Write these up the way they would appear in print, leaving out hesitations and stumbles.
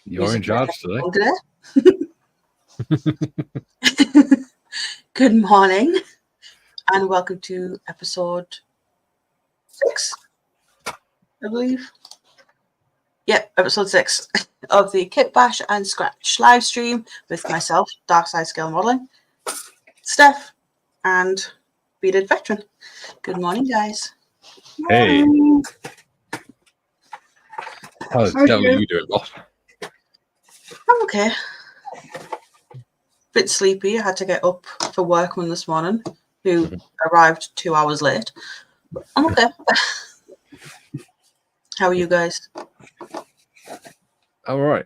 You're in charge today. Good morning, and welcome to episode 6, I believe. Yep, episode 6 of the Kit Bash and Scratch live stream with myself, Dark Side Scale Modeling, Steff, and Bearded Veteran. Good morning, guys. Hey. How the devil are you doing, boss? I'm okay. Bit sleepy. I had to get up for workman this morning, who arrived 2 hours late. But I'm okay. How are you guys? All right.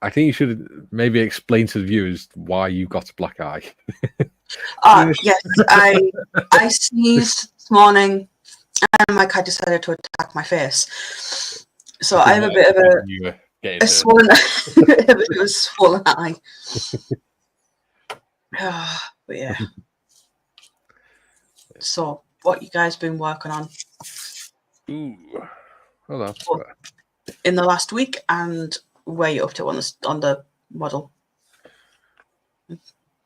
I think you should maybe explain to the viewers why you got a black eye. Yes, I sneezed this morning, and my cat decided to attack my face. So I have a bit of a swollen, a swollen eye. But yeah. So, what you guys been working on? Ooh, well, that's in the last week, and where you up to on the model?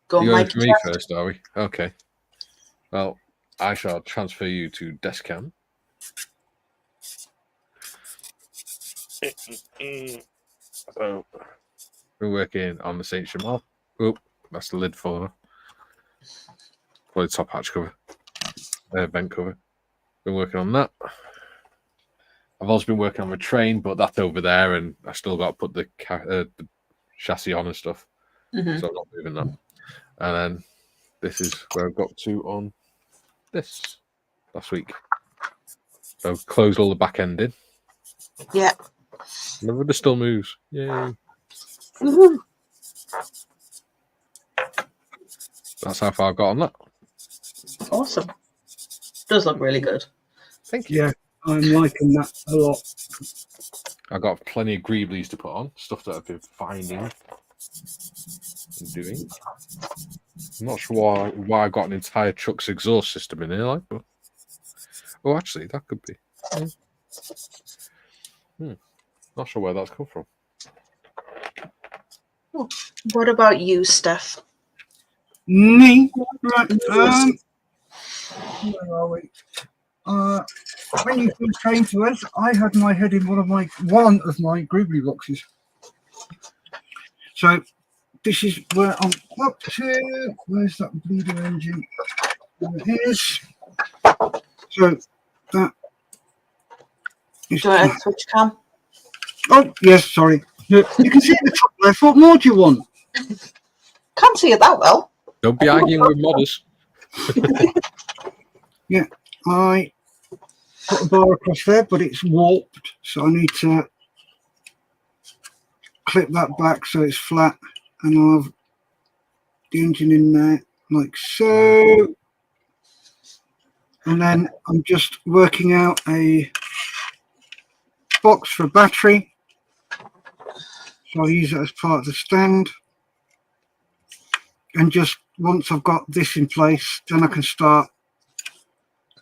Go, You're Mikey. for me first, are we? Okay. Well, I shall transfer you to desk cam. So, we're working on the Saint Jamal. Oh, that's the lid for the top hatch cover, vent cover. Been working on that. I've also been working on the train, but that's over there, and I still got to put the chassis on and stuff. So I'm not moving that. And then this is where I've got to on this last week. So I've closed all the back end in. Yeah. The rudder still moves. Yay. Woohoo. That's how far I've got on that. Awesome. Does look really good. Thank you. Yeah, I'm liking that a lot. I've got plenty of Greeblies to put on, stuff that I've been finding and doing. I'm not sure why I've got an entire truck's exhaust system in here, like, but oh, actually, that could be. Not sure where that's come from. What about you, Steff? Me? Right. Where are we? When you first came to us, I had my head in one of my Greebly boxes. So this is where I'm up to. Where's that bleeder engine? There it is. So that is. Do you want to switch cam? Oh yes, sorry. You can see the top left. What more do you want? Can't see it that well. Don't be arguing with modders. Yeah, I put a bar across there, but it's warped, so I need to clip that back so it's flat, and I'll have the engine in there like so. And then I'm just working out a box for a battery, so I'll use it as part of the stand. And just once I've got this in place, then I can start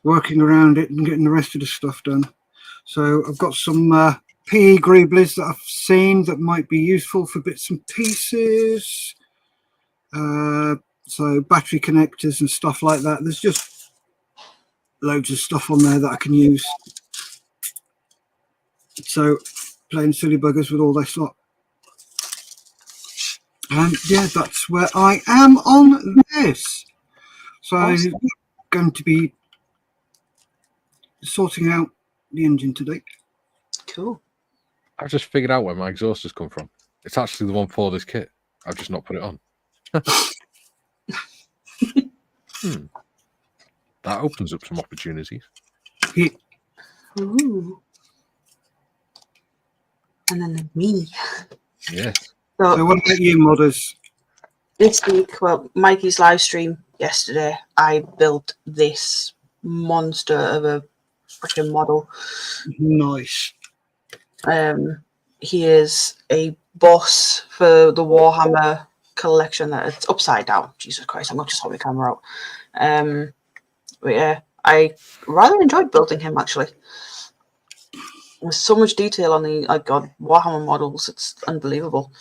working around it and getting the rest of the stuff done. So I've got some PE Greeblies that I've seen that might be useful for bits and pieces. So battery connectors and stuff like that. There's just loads of stuff on there that I can use. So playing silly buggers with all this lot. And yeah, that's where I am on this. So awesome. I'm going to be sorting out the engine today. Cool. I've just figured out where my exhaust has come from. It's actually the one for this kit. I've just not put it on. That opens up some opportunities. Yeah. Ooh. And then me. Yeah. So what about you, modders? This week, well, Mikey's live stream yesterday, I built this monster of a freaking model. Nice. He is a boss for the Warhammer collection that it's upside down. Jesus Christ, I'm not just holding the camera out. But yeah, I rather enjoyed building him actually. There's so much detail on the Warhammer models. It's unbelievable.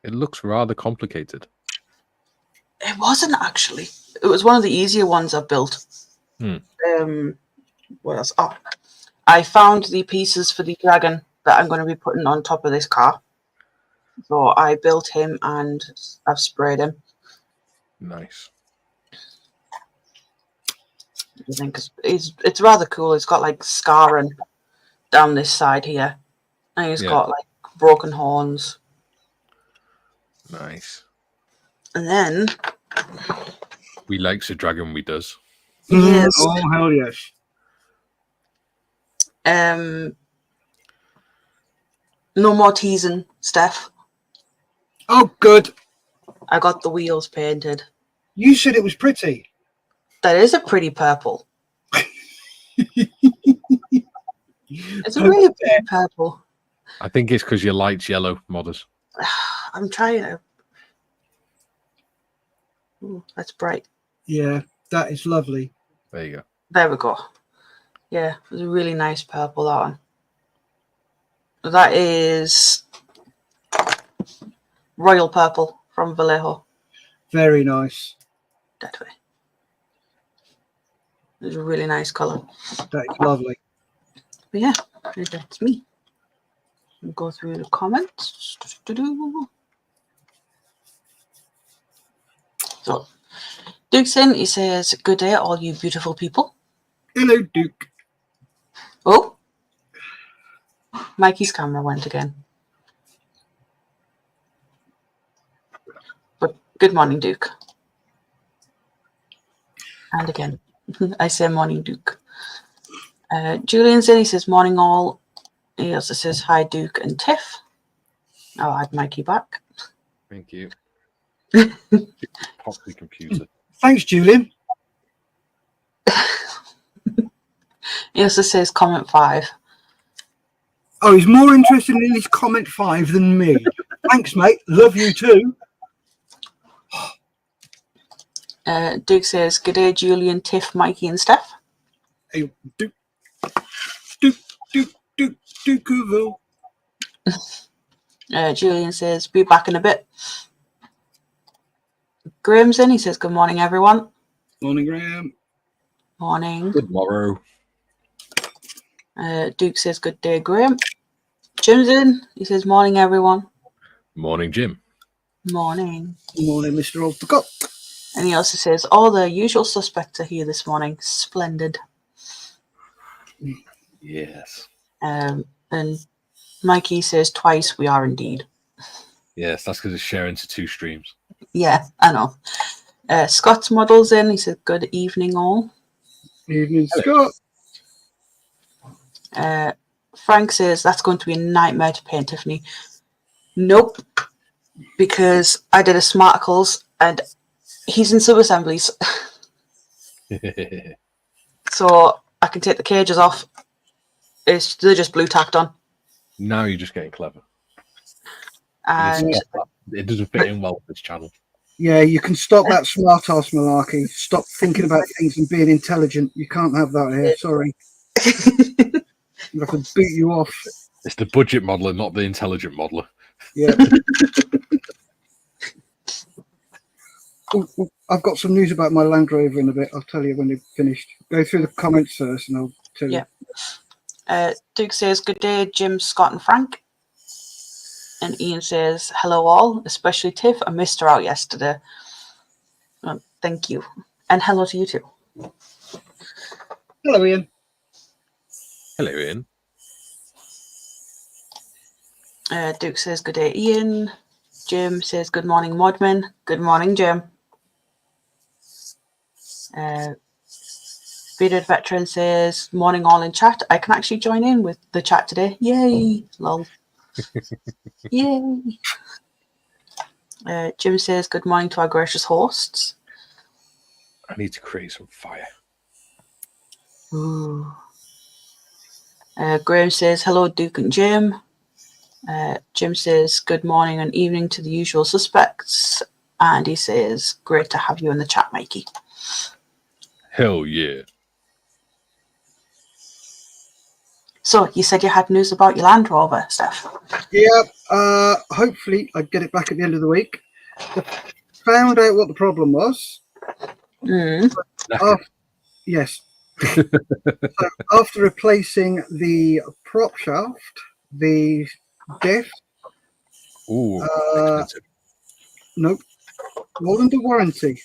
It looks rather complicated. It wasn't actually. It was one of the easier ones I've built. What else? Oh, I found the pieces for the dragon that I'm going to be putting on top of this car. So I built him and I've sprayed him. Nice. I think it's rather cool. It's got like scarring down this side here, and he's got like broken horns. Nice. And then we likes a dragon. We does. Yes. Oh hell yes. No more teasing, Steff. Oh good. I got the wheels painted. You said it was pretty. That is a pretty purple. It's a really pretty purple. I think it's because you likes yellow modders. I'm trying to. Ooh, that's bright. Yeah, that is lovely. There you go. There we go. Yeah, it was a really nice purple, that one. That is royal purple from Vallejo. Very nice. That way. It's a really nice colour. That is lovely. But yeah, that's me. We'll go through the comments. So, Duke's in. He says, "Good day, all you beautiful people." Hello, Duke. Oh, Mikey's camera went again. But good morning, Duke. And again, I say morning, Duke. Julian's in. He says, "Morning, all." He also says, "Hi, Duke and Tiff." I'll add Mikey back. Thank you. Pop the computer. Thanks, Julian. He also says, "Comment 5." Oh, he's more interested in his comment 5 than me. Thanks, mate. Love you too. Duke says, "Good day, Julian, Tiff, Mikey, and Steff." Hey, Duke of Julian says, "Be back in a bit." Graham's in. He says, "Good morning, everyone." Morning, Graham. Morning. Good morrow. Duke says, "Good day, Graham." Jim's in. He says, "Morning, everyone." Morning, Jim. Morning. Morning, Mr. Old Cock. And he also says, "All the usual suspects are here this morning." Splendid. Yes. And Mikey says, "Twice we are indeed." Yes, that's because it's sharing to 2 streams. Yeah, I know. Scott's model's in. He says, "Good evening, all." Evening, Scott. Frank says, "That's going to be a nightmare to paint, Tiffany." Nope, because I did a Smarticles and he's in sub-assemblies. So I can take the cages off. They're just blue tacked on. Now you're just getting clever. And It doesn't fit in well with this channel. Yeah, you can stop that smart ass malarkey. Stop thinking about things and being intelligent. You can't have that here. Sorry. I could beat you off. It's the budget modeler, not the intelligent modeler. Yeah. Ooh, I've got some news about my Land Rover in a bit. I'll tell you when they've finished. Go through the comments first and I'll tell you. Duke says, "Good day, Jim, Scott, and Frank." And Ian says, "Hello, all, especially Tiff. I missed her out yesterday." Well, thank you. And hello to you too. Hello, Ian. Hello, Ian. Duke says, "Good day, Ian." Jim says, "Good morning, Modman." Good morning, Jim. Bearded Veteran says, "Morning, all in chat. I can actually join in with the chat today. Yay. Lol. Yay." Jim says, "Good morning to our gracious hosts." I need to create some fire. Ooh. Graham says, "Hello, Duke and Jim." Jim says, "Good morning and evening to the usual suspects." And he says, "Great to have you in the chat, Mikey." Hell yeah. So you said you had news about your Land Rover, Steff. Yeah, hopefully I get it back at the end of the week. I found out what the problem was. Yes. So after replacing the prop shaft, the diff. Ooh, expensive. Nope. All under warranty.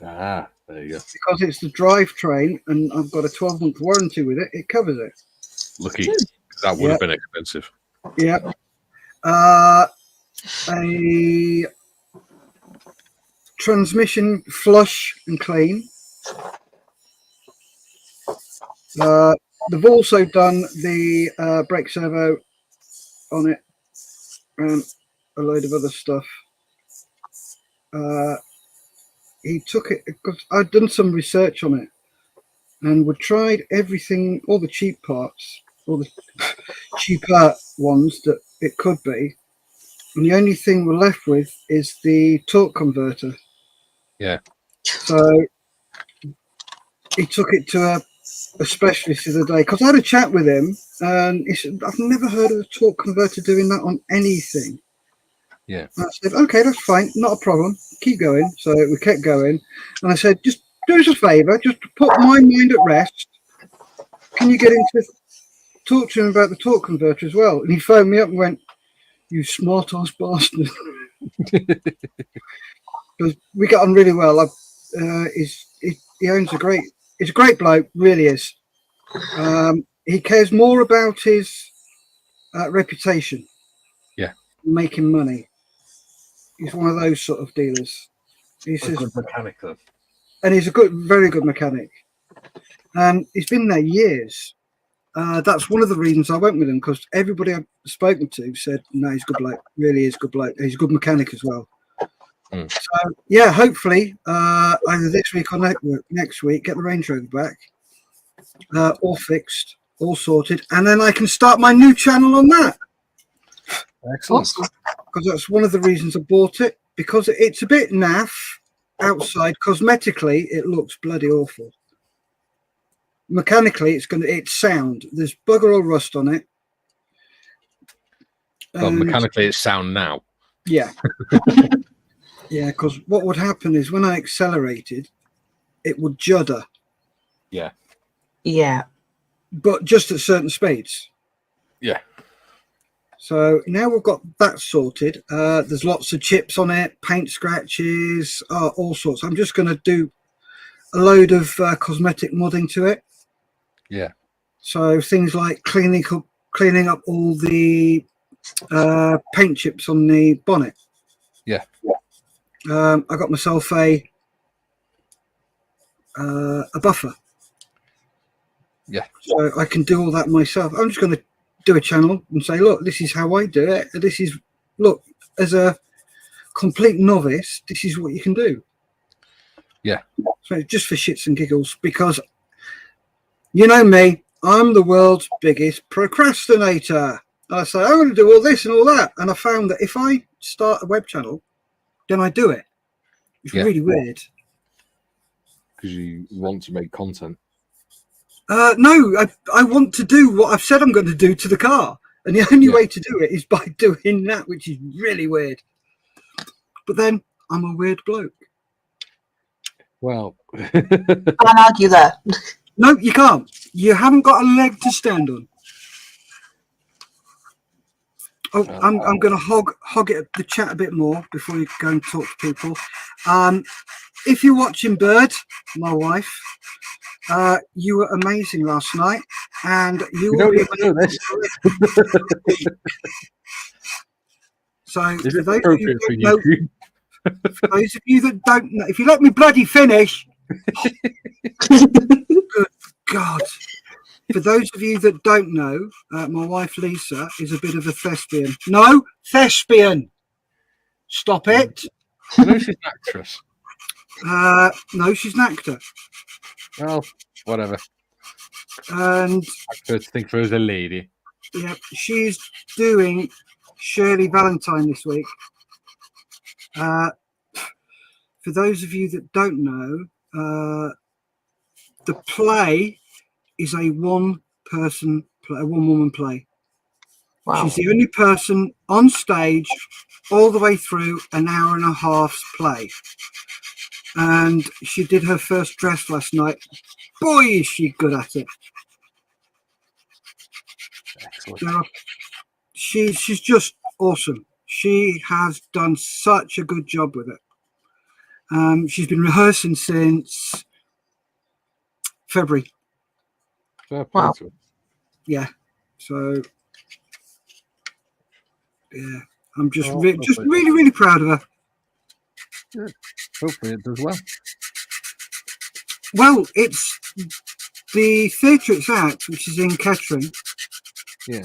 Ah, there you go. Because it's the drivetrain and I've got a 12-month warranty with it, it covers it. Lucky. That would have been expensive. Yeah. A transmission flush and clean. They've also done the brake servo on it and a load of other stuff. He took it because I'd done some research on it and we tried everything, all the cheap parts, all the cheaper ones that it could be, and the only thing we're left with is the torque converter. Yeah. So he took it to a specialist the other day because I had a chat with him and he said, I've never heard of a torque converter doing that on anything. Yeah. And I said, okay, that's fine, not a problem, keep going. So we kept going and I said, just do us a favour, just to put my mind at rest, can you get into talk to him about the torque converter as well? And he phoned me up and went, you smart ass bastard. Because we got on really well. He owns he's a great bloke, really is. He cares more about his reputation, making money. He's one of those sort of dealers. He's a good mechanic, though. And he's a very good mechanic. He's been there years. That's one of the reasons I went with him, because everybody I've spoken to said, no, he's a good bloke, really is a good bloke. He's a good mechanic as well. So, yeah, hopefully, either this week or next week, get the Range Rover back, all fixed, all sorted, and then I can start my new channel on that. Excellent. Because that's one of the reasons I bought it, because it's a bit naff outside. Cosmetically, it looks bloody awful. Mechanically, it's sound. There's bugger all rust on it. Well, mechanically, it's sound now. Yeah. Yeah, because what would happen is when I accelerated, it would judder. Yeah. Yeah. But just at certain speeds. Yeah. So now we've got that sorted. There's lots of chips on it, paint scratches, all sorts. I'm just going to do a load of cosmetic modding to it. Yeah. So things like cleaning up all the paint chips on the bonnet. Yeah. I got myself a buffer. Yeah. So I can do all that myself. I'm just going to do a channel and say, look, this is how I do it. This is, look, as a complete novice, this is what you can do. Yeah. So just for shits and giggles, because you know me, I'm the world's biggest procrastinator. I say, I'm going to do all this and all that. And I found that if I start a web channel, then I do it. It's really weird. Because you want to make content. No, I want to do what I've said I'm going to do to the car. And the only way to do it is by doing that, which is really weird. But then I'm a weird bloke. Well, Can't argue there. No, you can't. You haven't got a leg to stand on. Oh, I'm going to hog it the chat a bit more before you go and talk to people. If you're watching Bird, my wife, you were amazing last night, and you will be know this. So Is it for those appropriate for YouTube? For those of you that don't know, if you let me bloody finish. Good God. For those of you that don't know, my wife Lisa is a bit of a thespian. No, thespian. Stop it. I know she's an actress. No, she's an actor. Well, whatever. And I could think of her as a lady. yeah, she's doing Shirley Valentine this week. For those of you that don't know, the play is a one-person play, a one-woman play. Wow. She's the only person on stage all the way through an hour and a half's play. And she did her first dress last night. Boy, is she good at it. Excellent. Now, she's just awesome. She has done such a good job with it. She's been rehearsing since February. Fair play Wow. to her. Yeah. So, yeah, I'm just Oh, just okay. really, really proud of her. Hopefully it does well. Well, it's the theatre it's at, which is in Kettering. Yeah.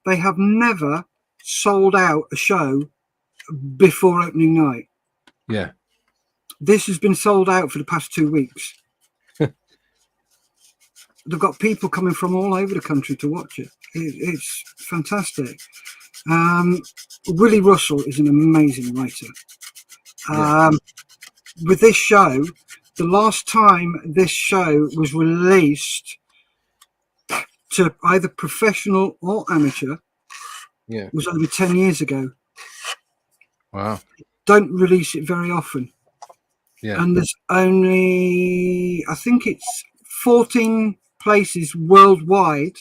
They have never sold out a show before opening night. Yeah. This has been sold out for the past 2 weeks. They've got people coming from all over the country to watch it. It's fantastic. Willie Russell is an amazing writer. With this show, the last time this show was released to either professional or amateur was over 10 years ago. Wow. Don't release it very often. Yeah. And there's only, I think it's 14 places worldwide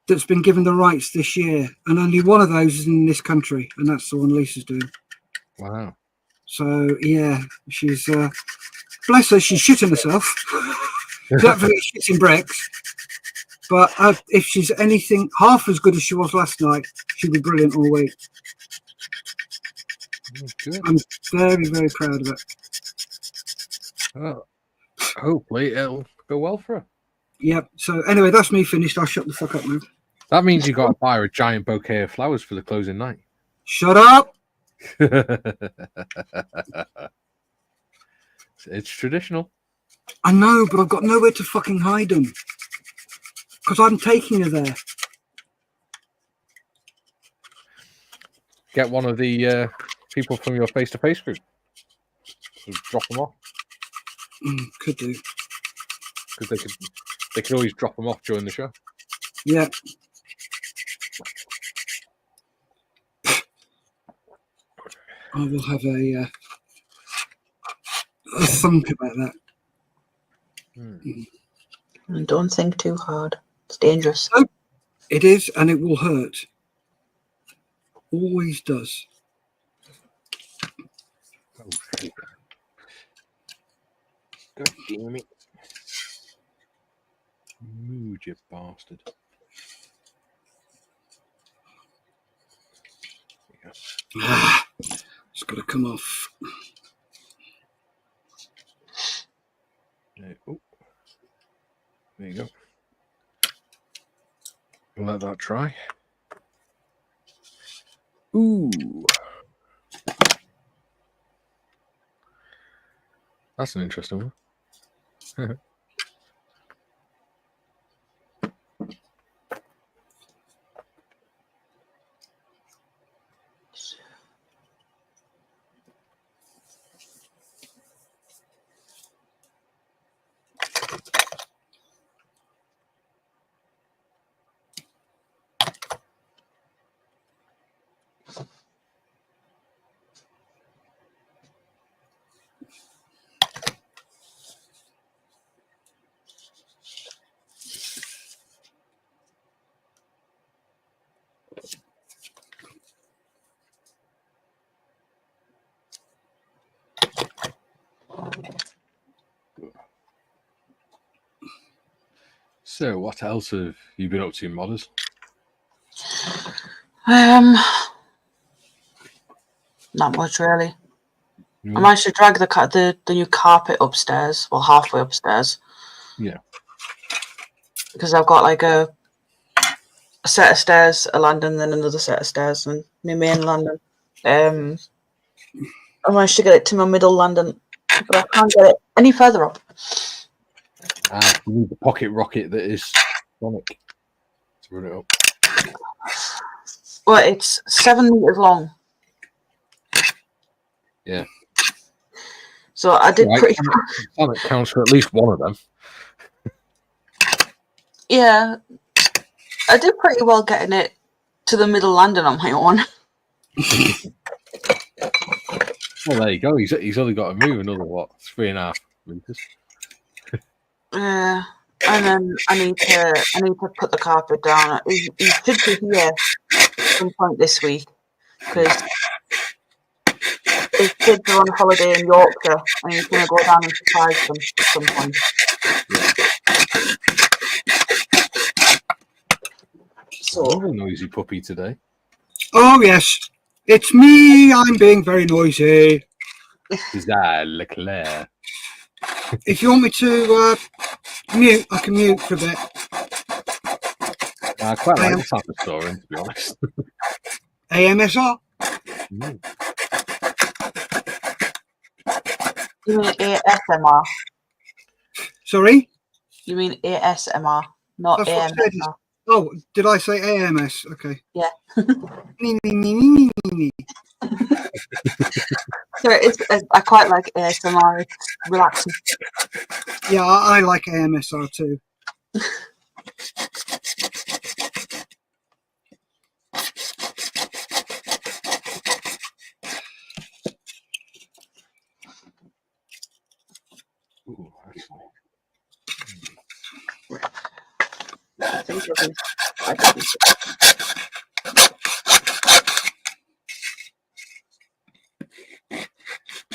that's been given the rights this year, and only one of those is in this country, and that's the one Lisa's doing. Wow. So yeah, she's bless her, she's shitting herself. Definitely shitting bricks. But if she's anything half as good as she was last night, she'll be brilliant all week. Good. I'm very, very proud of it. Well, hopefully it'll go well for her. Yep. So anyway, that's me finished. I'll shut the fuck up now. That means you got to buy her a giant bouquet of flowers for the closing night. Shut up. It's traditional. I know, but I've got nowhere to fucking hide them because I'm taking her there. Get one of the people from your face-to-face group. Just drop them off. Could do. Because they can always drop them off during the show. Yeah. I will have a thunk about that. And don't think too hard. It's dangerous. It is, and it will hurt. Always does. Oh, shit. God damn it. Mood, you bastard. It's got to come off. Oh. There you go. Let that try. Ooh. That's an interesting one. So, what else have you been up to, modders? Not much really. I managed to drag the new carpet upstairs, well, halfway upstairs. Yeah. Because I've got like a set of stairs, a landing, then another set of stairs, and my main landing. I managed to get it to my middle landing, but I can't get it any further up. You need the pocket rocket that is Sonic to run it up. Well, it's 7 meters long. Yeah. So I did right. pretty. Sonic counts for at least one of them. Yeah, I did pretty well getting it to the middle landing on my own. Well, there you go. He's only got to move another, what, 3.5 meters? Yeah, and then I need to put the carpet down. He should be here at some point this week because his kids are on holiday in Yorkshire and he's going to go down and surprise them at some point. So, Another noisy puppy today. Oh yes, it's me. I'm being very noisy. Is that Leclerc? If you want me to mute, I can mute for a bit. I quite like the sound of snoring, to be honest. AMSR. you mean ASMR? Sorry. You mean ASMR, not That's what I said. AMSR? Oh, did I say AMS? Okay. Yeah. So I quite like ASMR. It's relaxing. Yeah, I like AMSR too. Ooh, actually. I think it'll be.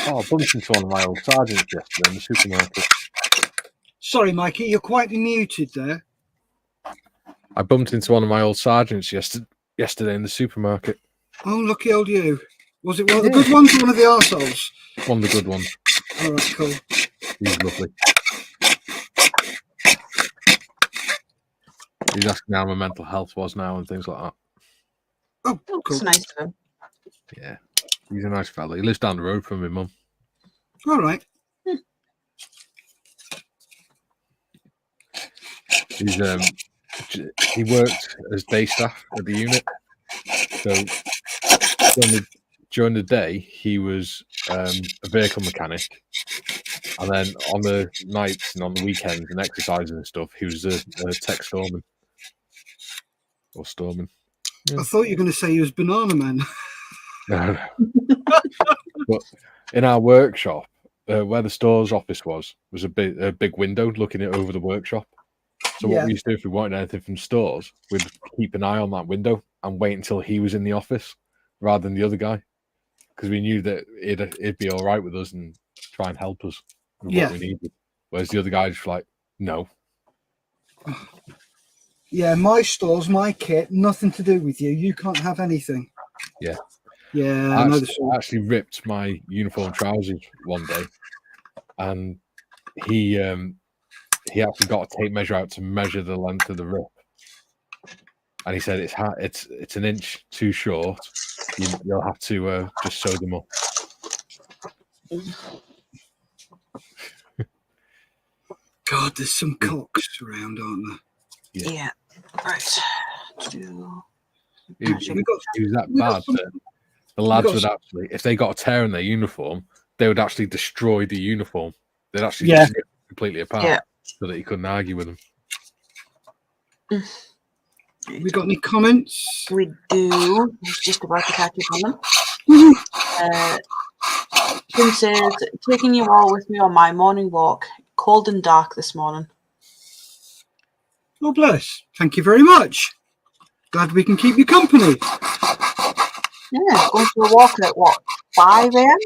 Oh, I bumped into one of my old sergeants yesterday in the supermarket. Sorry, Mikey, you're quite muted there. I bumped into one of my old sergeants yesterday in the supermarket. Oh, lucky old you. Was it one of the good ones or one of the arseholes? One of the good ones. All right, cool. He's lovely. He's asking how my mental health was now and things like that. Oh, cool. It's nice of him. Yeah, he's a nice fella. He lives down the road from my mum. All right. He worked as day staff at the unit. So during the day, he was a vehicle mechanic. And then on the nights and on the weekends and exercises and stuff, he was a tech storeman. Or storeman. Yeah. I thought you were going to say he was Banana Man. No. But in our workshop, where the store's office was a big window looking over the workshop. So what we used to do if we wanted anything from stores, we'd keep an eye on that window and wait until he was in the office rather than the other guy. Because we knew that it'd be all right with us and try and help us with what we needed. Whereas the other guy just like, no. Yeah, my stores, my kit, nothing to do with you. You can't have anything. Yeah. Yeah, I actually ripped my uniform trousers one day, and he actually got a tape measure out to measure the length of the rip, and he said it's an inch too short. You'll have to just sew them up. God, there's some cocks around, aren't there? Yeah. Right. It was that bad that the lads would actually, if they got a tear in their uniform, they would actually destroy the uniform. They'd actually just rip it completely apart so that you couldn't argue with them. We got any comments? We do. I was just about to catch up on them. Tim says, taking you all with me on my morning walk. Cold and dark this morning. Oh, bless. Thank you very much. Glad we can keep you company. Yeah, going for a walk at what, 5 a.m.?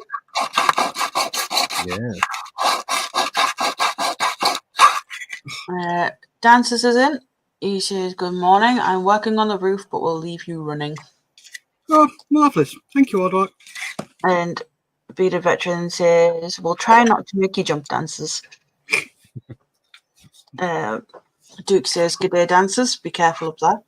Yeah. Dances is in. He says, good morning. I'm working on the roof, but we'll leave you running. Oh, marvellous. Thank you, Oddlock. And Beta Veteran says, we'll try not to make you jump dances. Duke says, good day, dancers. Be careful up there.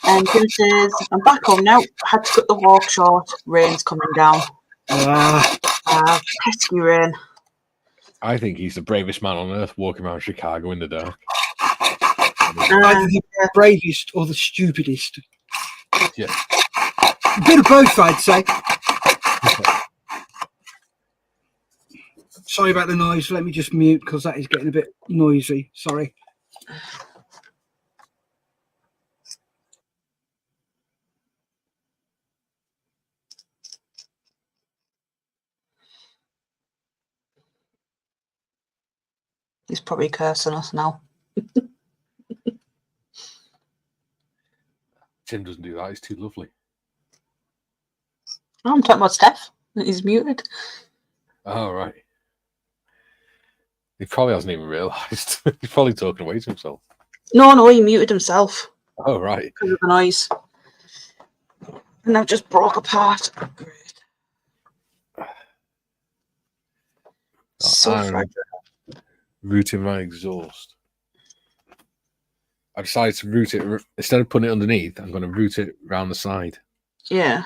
And Tim says, I'm back home now. Had to cut the walk short. Rain's coming down. Pesky rain. I think he's the bravest man on earth walking around Chicago in the dark. Either the bravest or the stupidest. Yeah. A bit of both, I'd say. Sorry about the noise. Let me just mute because that is getting a bit noisy. Sorry. He's probably cursing us now. Tim doesn't do that. He's too lovely. Oh, I'm talking about Steff. He's muted. Oh, right. He probably hasn't even realised. He's probably talking away to himself. No, he muted himself Oh, right. because of the noise. And I've just broke apart. Great. So I'm fragile. routing my exhaust. I decided to route it, instead of putting it underneath, I'm going to route it round the side. Yeah.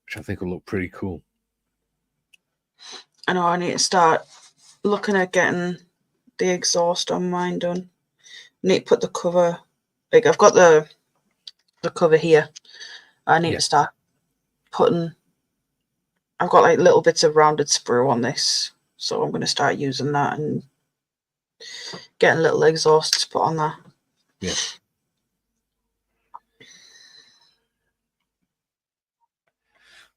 Which I think will look pretty cool. I know I need to start looking at getting the exhaust on mine done. I need to put the cover, like I've got the cover here. I need to start putting, I've got like little bits of rounded sprue on this. So I'm going to start using that and getting little exhausts put on that. Yeah. I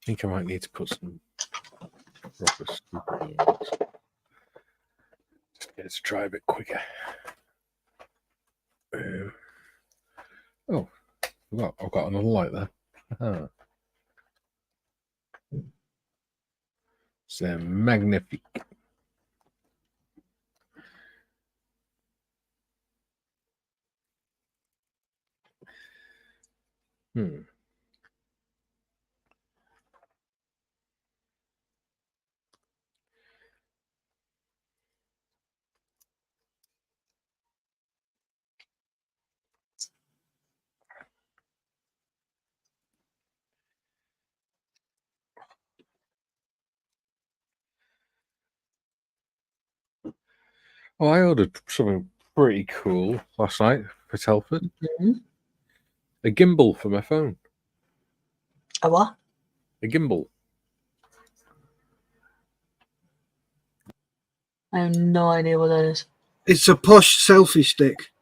think I might need to put some rubber super glue. Just to get it to dry a bit quicker. Oh, I've got another light there. Uh-huh. C'est magnifique. Oh, I ordered something pretty cool last night for Telford. A gimbal for my phone. A what? A gimbal. I have no idea what that is. It's a posh selfie stick.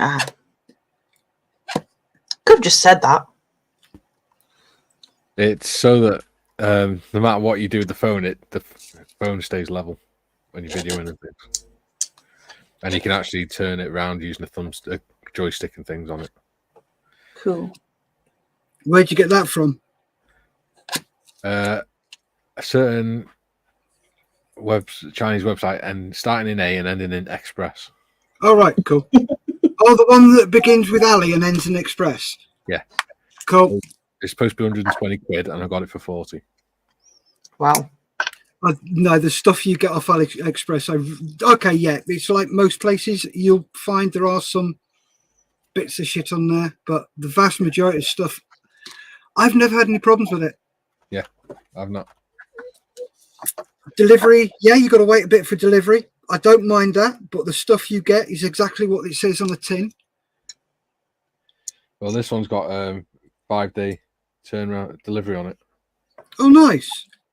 Ah. Could have just said that. It's so that no matter what you do with the phone, the phone stays level when you're videoing and things. And you can actually turn it around using a joystick and things on it. Cool. Where'd you get that from? A certain Chinese website, and starting in A and ending in Express. Oh, right, cool. Oh, the one that begins with Ali and ends in Express. Yeah. Cool. It's supposed to be 120 quid, and I got it for 40. Wow. No, the stuff you get off AliExpress. Okay, yeah, it's like most places. You'll find there are some bits of shit on there, but the vast majority of stuff, I've never had any problems with it. Yeah, I've not. Delivery, yeah, you got to wait a bit for delivery. I don't mind that, but the stuff you get is exactly what it says on the tin. Well, this one's got 5-day turnaround delivery on it. Oh, nice.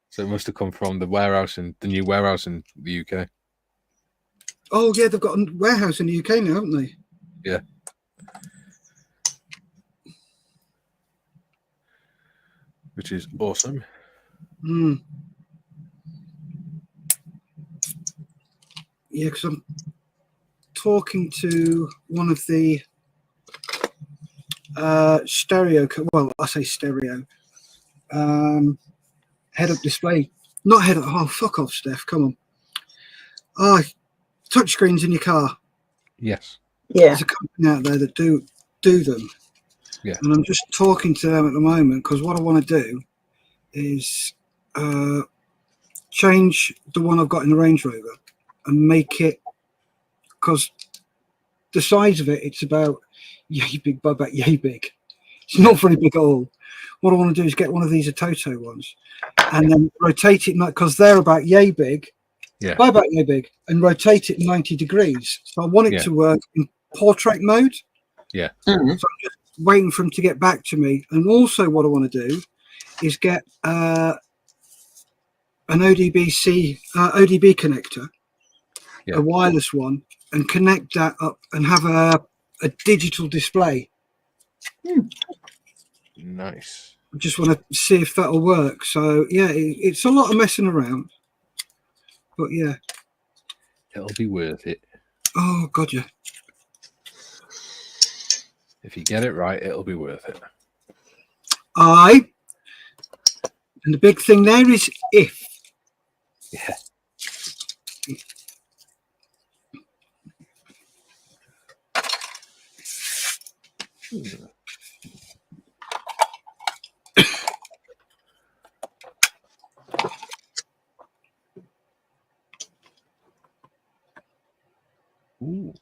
So it must have come from the warehouse the new warehouse in the UK. Oh, yeah, they've got a warehouse in the UK now, haven't they? Yeah. Which is awesome. Yeah, because I'm talking to one of the stereo, well, I say stereo, head-up display, not head-up, oh, fuck off, Steff, come on. Oh, touchscreens in your car. Yes. Yeah. There's a company out there that do them. Yeah. And I'm just talking to them at the moment because what I want to do is change the one I've got in the Range Rover and make it, because the size of it, it's about yay big, about yay big. It's not very big at all. What I want to do is get one of these Atoto ones and then rotate it, because they're about yay big, by about yay big, and rotate it 90 degrees. So I want it to work in portrait mode. Yeah. So I'm just waiting for them to get back to me. And also what I want to do is get a an ODB connector, Yeah. a wireless one, and connect that up and have a digital display. Nice. I just want to see if that'll work. So yeah, it's a lot of messing around, but yeah. It'll be worth it. Oh god, yeah. If you get it right, it'll be worth it. And the big thing there is if. Yeah. Ooh.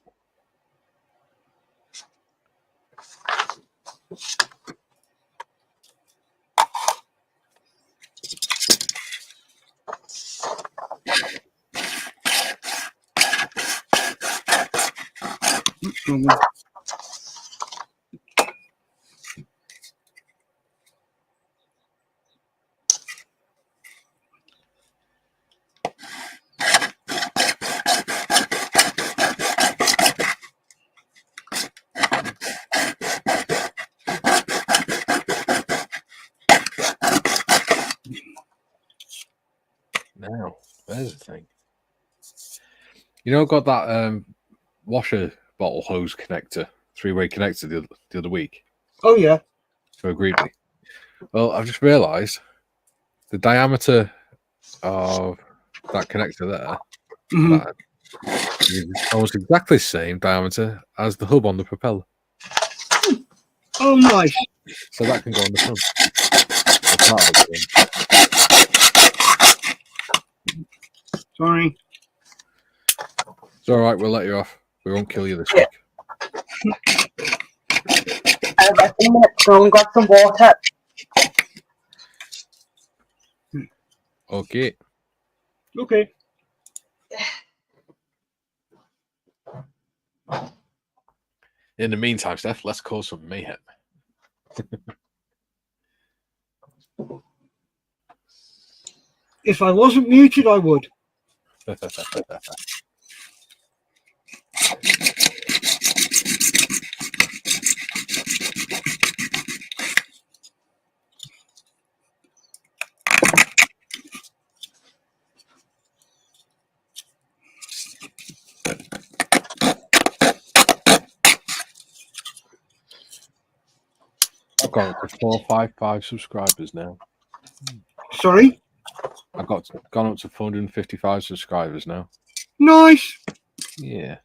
Now, there's the thing. You know, I got that washer bottle hose connector, 3-way connector the other week Oh yeah. for a Greebly. Well, I've just realised the diameter of that connector there Mhm. that is almost exactly the same diameter as the hub on the propeller. Oh nice. So that can go on the front. Or part of it. Sorry. It's all right. We'll let you off. We won't kill you this week. I have 2 minutes to go and grab some water. Okay. Okay. In the meantime, Steff, let's cause some mayhem. If I wasn't muted, I would. I've got up to 455 subscribers now. Sorry. I've gone up to 455 subscribers now. Nice. Yeah.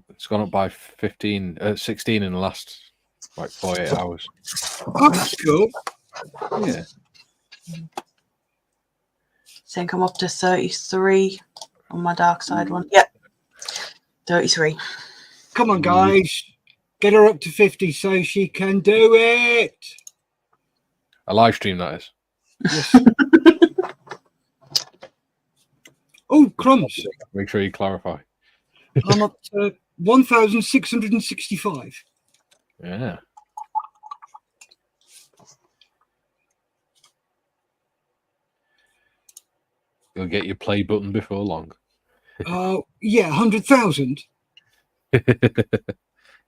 It's gone up by 16 in the last 48 hours. Oh, that's cool. Yeah. I think I'm up to 33 on my dark side one. Yep. 33. Come on, guys. Get her up to 50 so she can do it. A live stream, that is. Yes. Oh, crumbs. Make sure you clarify. I'm up to 1,665. Yeah. You'll get your play button before long. Yeah, 100,000.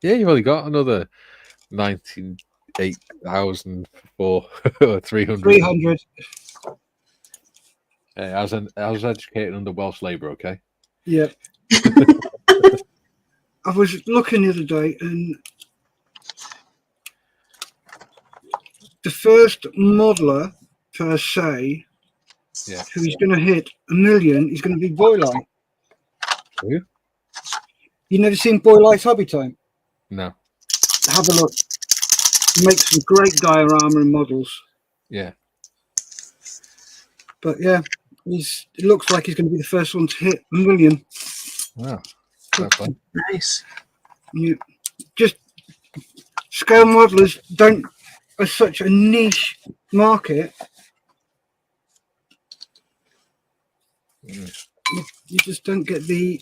Yeah, you've only got another 98,000 for 300. 300. Hey, I was educated under Welsh Labour, okay? Yeah. I was looking the other day, and the first modeler per se, Yeah. who's going to hit 1 million, is going to be Boylai. Who? You never seen Boylai's Hobby Time? No. Have a look. He makes some great diorama and models. Yeah. But yeah, it looks like he's going to be the first one to hit 1 million. Wow. Fair play. Nice. Yeah. Just scale modelers are such a niche market. Mm. You just don't get the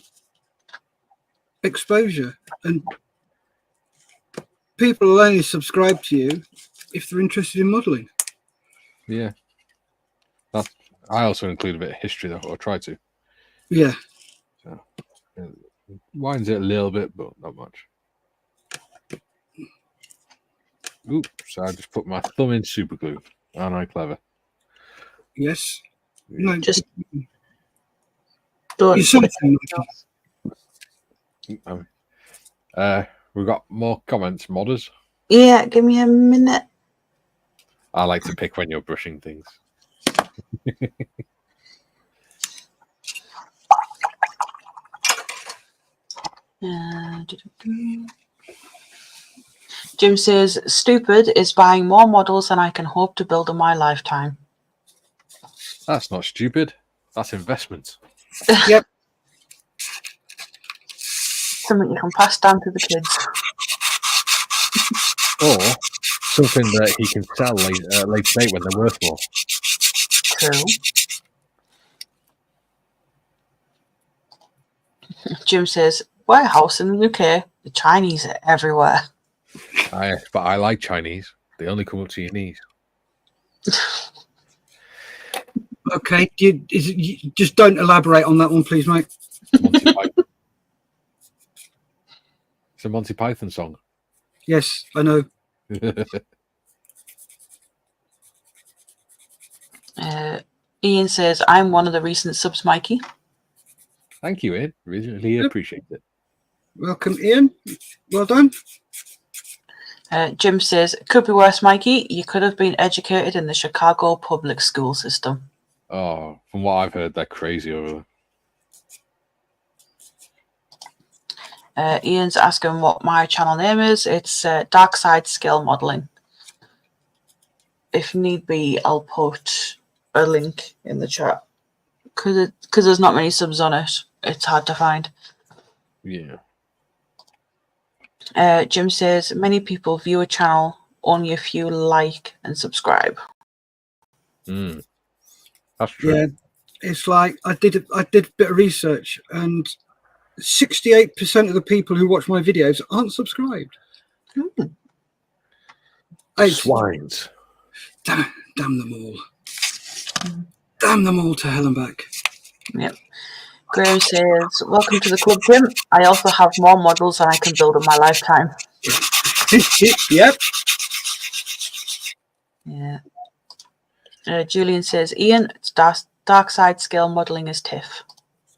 exposure, and people will only subscribe to you if they're interested in modeling. Yeah. I also include a bit of history, though, or try to. Yeah. So, winds it a little bit, but not much. Oops, so I just put my thumb in super glue. Aren't I clever? Yes. Yeah. No, Just don't. you said We've got more comments, modders. Yeah, give me a minute. I like to pick when you're brushing things. Jim says, stupid is buying more models than I can hope to build in my lifetime. That's not stupid. That's investment. Yep. Something you can pass down to the kids. Or something that he can sell later date when they're worth more. True. Jim says, warehouse in the UK. The Chinese are everywhere. But I like Chinese. They only come up to your knees. Okay. Just don't elaborate on that one, please, mate. Monty Python. It's a Monty Python song. Yes, I know. Ian says, I'm one of the recent subs, Mikey. Thank you, Ian. Really appreciate it. Welcome, Ian. Well done. Jim says, could be worse, Mikey. You could have been educated in the Chicago public school system. Oh, from what I've heard, they're crazy over there. Ian's asking what my channel name is. It's Dark Side Scale Modeling. If need be, I'll put a link in the chat because there's not many subs on it. It's hard to find. Yeah. Jim says many people view a channel, only a few like and subscribe. That's true. Yeah, it's like I did a bit of research, and 68% of the people who watch my videos aren't subscribed. Swines. Damn them all. Damn them all to hell and back. Yep. Graham says, welcome to the club, Jim. I also have more models than I can build in my lifetime. Yep. Yeah. Julian says, Ian, it's dark side scale modeling is Tiff.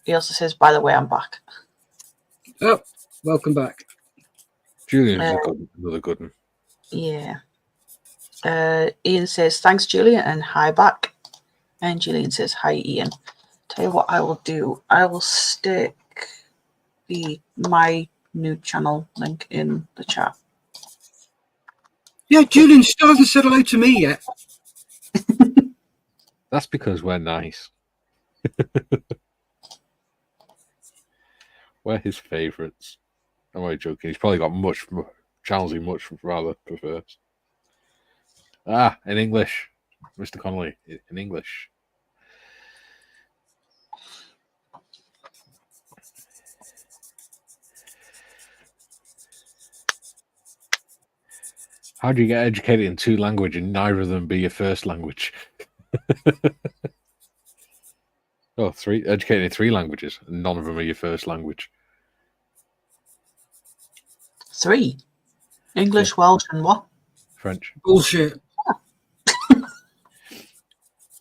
He also says, by the way, I'm back. Oh, welcome back. Julian's another good one. Yeah. Ian says, thanks, Julian, and hi back. And Julian says, hi, Ian. Tell you what I will do. I will stick my new channel link in the chat. Yeah, Julian still hasn't said hello to me yet. That's because we're nice. We're his favourites. I'm only joking. He's probably got much channels he much rather prefers. In English, Mr. Connolly, in English. How do you get educated in 2 languages and neither of them be your first language? Educated in 3 languages and none of them are your first language. 3. English, Welsh, and what? French. Bullshit.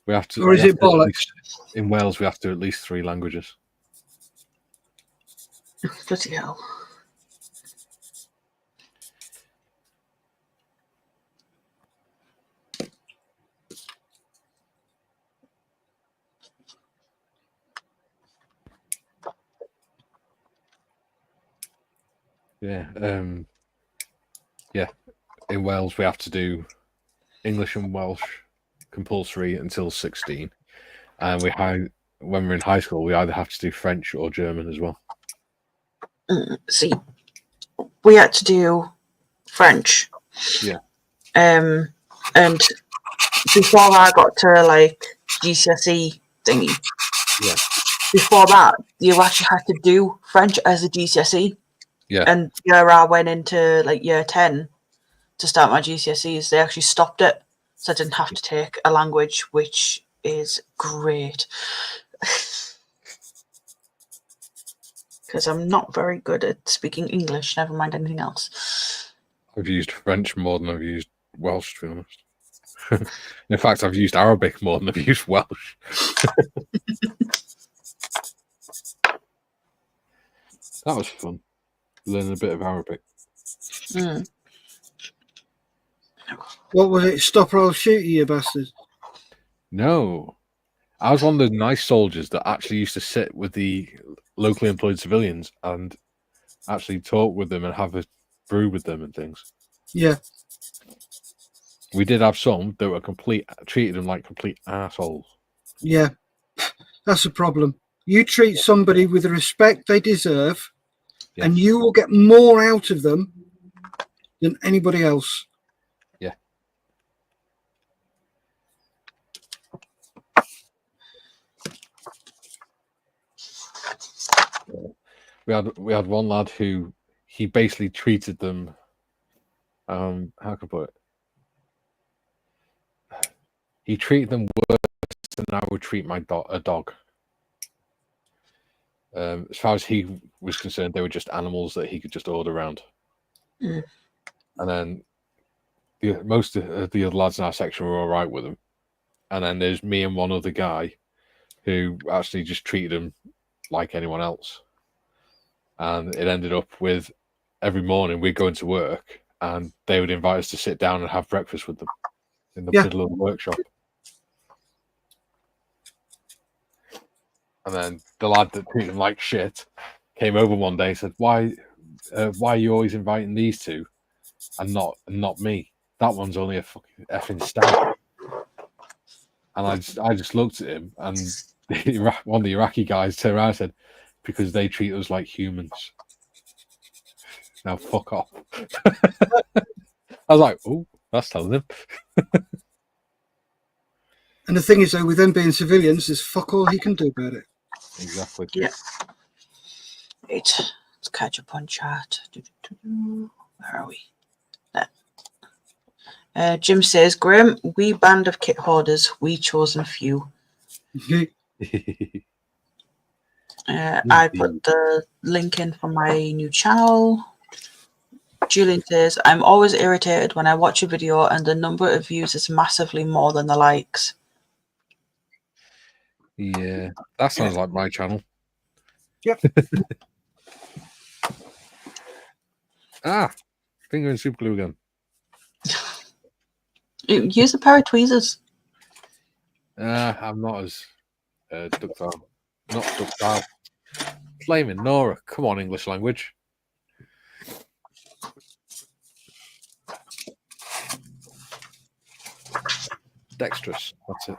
We have to. Or is it bollocks? In Wales, we have to at least 3 languages. Bloody hell. Yeah. In Wales, we have to do English and Welsh compulsory until 16, and when we're in high school, we either have to do French or German as well. See, we had to do French. Yeah. And before I got to like GCSE thingy, yeah. Before that, you actually had to do French as a GCSE. Yeah. And the year I went into like year 10 to start my GCSEs, they actually stopped it. So I didn't have to take a language which is great. Because I'm not very good at speaking English, never mind anything else. I've used French more than I've used Welsh, to be honest. In fact, I've used Arabic more than I've used Welsh. That was fun. Learning a bit of Arabic. Mm. What was it? Stop or I'll shoot you, you bastards. No. I was one of the nice soldiers that actually used to sit with the locally employed civilians and actually talk with them and have a brew with them and things. Yeah. We did have some that were treated them like complete assholes. Yeah. That's the problem. You treat somebody with the respect they deserve, Yeah. and you will get more out of them than anybody else. Yeah. We had one lad who he basically treated them. How can I put it? He treated them worse than I would treat a dog. As far as he was concerned, they were just animals that he could just order around. Mm. And then most of the other lads in our section were all right with him. And then there's me and one other guy who actually just treated him like anyone else. And it ended up with every morning we'd go into work and they would invite us to sit down and have breakfast with them in the middle of the workshop. And then the lad that treated him like shit came over one day and said, "Why are you always inviting these two and not me? That one's only a fucking effing stag." And I just looked at him, and one of the Iraqi guys turned around and said, "Because they treat us like humans. Now fuck off." I was like, "Oh, that's telling him." And the thing is, though, with them being civilians, there's fuck all he can do about it. Exactly. Yeah. Right. Let's catch up on chat. Where are we? There. Jim says, "Grim, we band of kit hoarders, we chosen few." I put the link in for my new channel. Julian says, "I'm always irritated when I watch a video and the number of views is massively more than the likes." Yeah, that sounds like my channel. Yep. Finger and super glue again. Use a pair of tweezers. I'm not as ductile. Not ductile. Flaming Nora. Come on, English language. Dexterous. That's it.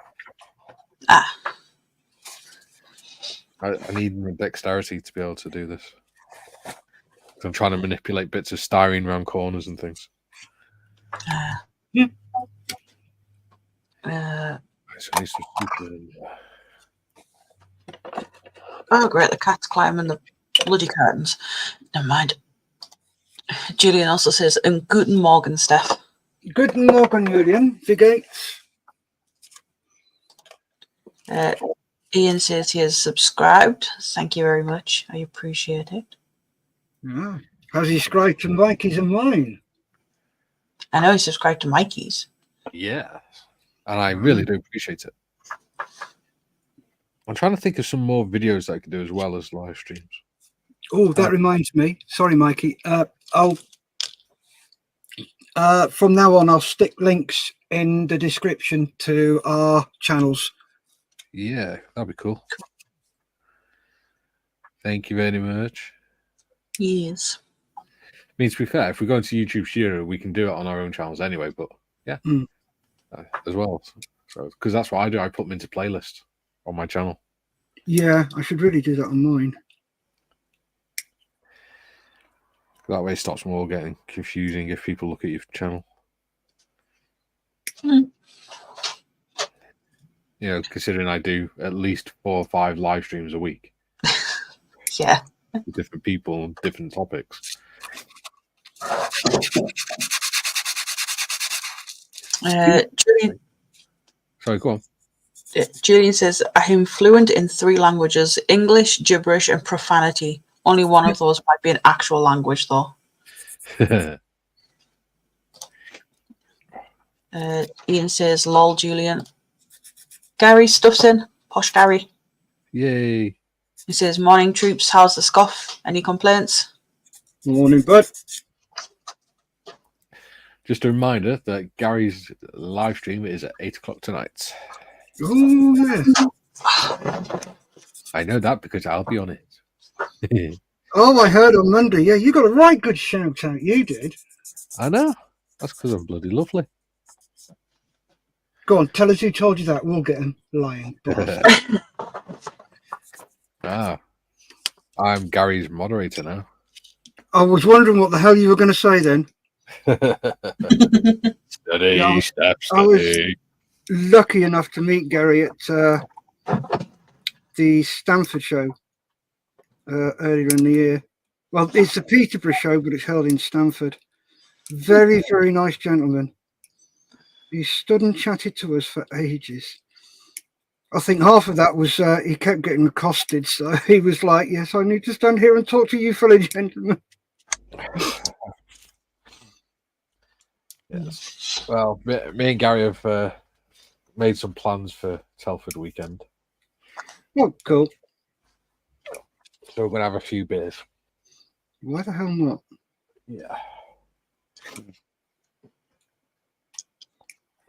I need more dexterity to be able to do this. I'm trying to manipulate bits of styrene around corners and things. Oh, great. The cat's climbing the bloody curtains. Never mind. Julian also says, "And Guten Morgen, Steff." Guten Morgen, Julian. Wie geht's? Ian says he has subscribed. Thank you very much. I appreciate it. Yeah. Has he subscribed to Mikey's and mine? I know he subscribed to Mikey's. Yeah. And I really do appreciate it. I'm trying to think of some more videos that I can do as well as live streams. Oh, that reminds me. Sorry, Mikey. I'll from now on, I'll stick links in the description to our channels. Yeah, that'd be cool. Thank you very much. Yes. I mean, to be fair, if we go into YouTube Studio, we can do it on our own channels anyway, but yeah, as well. So, because that's what I do. I put them into playlists on my channel. Yeah, I should really do that on mine. That way it stops them all getting confusing if people look at your channel. You know, considering I do at least 4 or 5 live streams a week. Yeah. With different people and different topics. Julian, Sorry, go on. Julian says, I am fluent in 3 languages, English, gibberish, and profanity. Only one of those might be an actual language, though. Ian says, lol, Julian. Gary stuffs in. Posh Gary. Yay. He says, morning, troops. How's the scoff? Any complaints? Morning, bud. Just a reminder that Gary's live stream is at 8 o'clock tonight. Oh, yeah. I know that because I'll be on it. Oh, I heard on Monday. Yeah, you got a right good shout out. You did. I know. That's because I'm bloody lovely. Go on, tell us who told you that. We'll get him lying. I'm Gary's moderator now. I was wondering what the hell you were going to say then. Steady, Yeah, Steff, I was steady. lucky enough to meet Gary at the Stanford show earlier in the year. Well, it's the Peterborough show, but it's held in Stanford. Very, very nice gentleman. He stood and chatted to us for ages. I think half of that was he kept getting accosted, so he was like, yes, I need to stand here and talk to you fellow gentlemen. Yes. Well, me and Gary have made some plans for Telford weekend. Oh, cool. So we're going to have a few beers. Why the hell not? Yeah.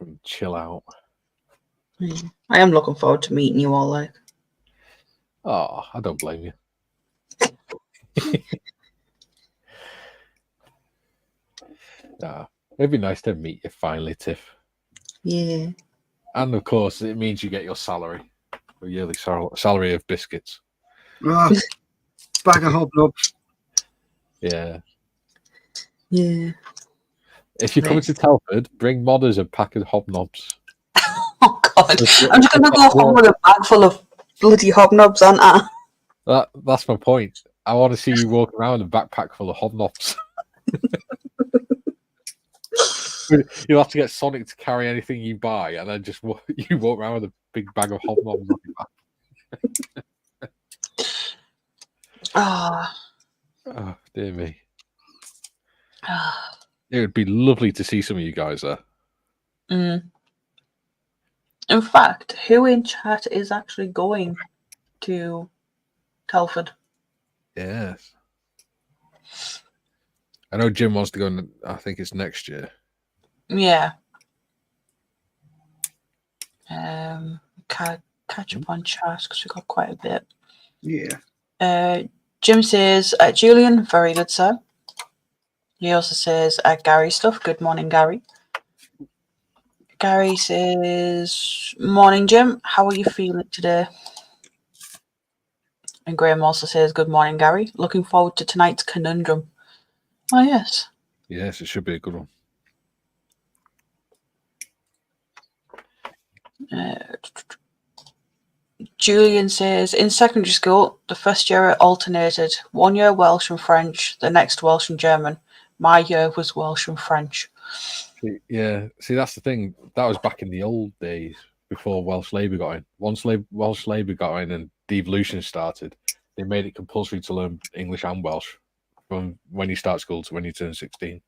And chill out. I am looking forward to meeting you all, like. Oh, I don't blame you. It'd be nice to meet you finally, Tiff. Yeah. And of course, it means you get your salary, a yearly salary of biscuits. Bag of hobnobs. Yeah. Yeah. If you're coming to Telford, bring modders a pack of hobnobs. Oh, God. I'm just going to go home with a bag full of bloody hobnobs, aren't I? That's my point. I want to see you walk around with a backpack full of hobnobs. You'll have to get Sonic to carry anything you buy, and then just you walk around with a big bag of hobnobs on your back. Oh, dear me. It would be lovely to see some of you guys there. In fact, who in chat is actually going to Telford? Yes. I know Jim wants to go, I think it's next year. Yeah. Catch up on chat because we got quite a bit. Yeah. Jim says, Julian, very good, sir. He also says, Gary stuff. Good morning, Gary. Gary says, morning, Jim. How are you feeling today? And Graham also says, good morning, Gary. Looking forward to tonight's conundrum. Oh, yes. Yes, it should be a good one. Julian says, in secondary school, the first year it alternated. 1 year Welsh and French, the next Welsh and German. My year was Welsh and French. Yeah, see, that's the thing. That was back in the old days before Welsh Labour got in. Once Welsh Labour got in and devolution started, they made it compulsory to learn English and Welsh from when you start school to when you turn 16.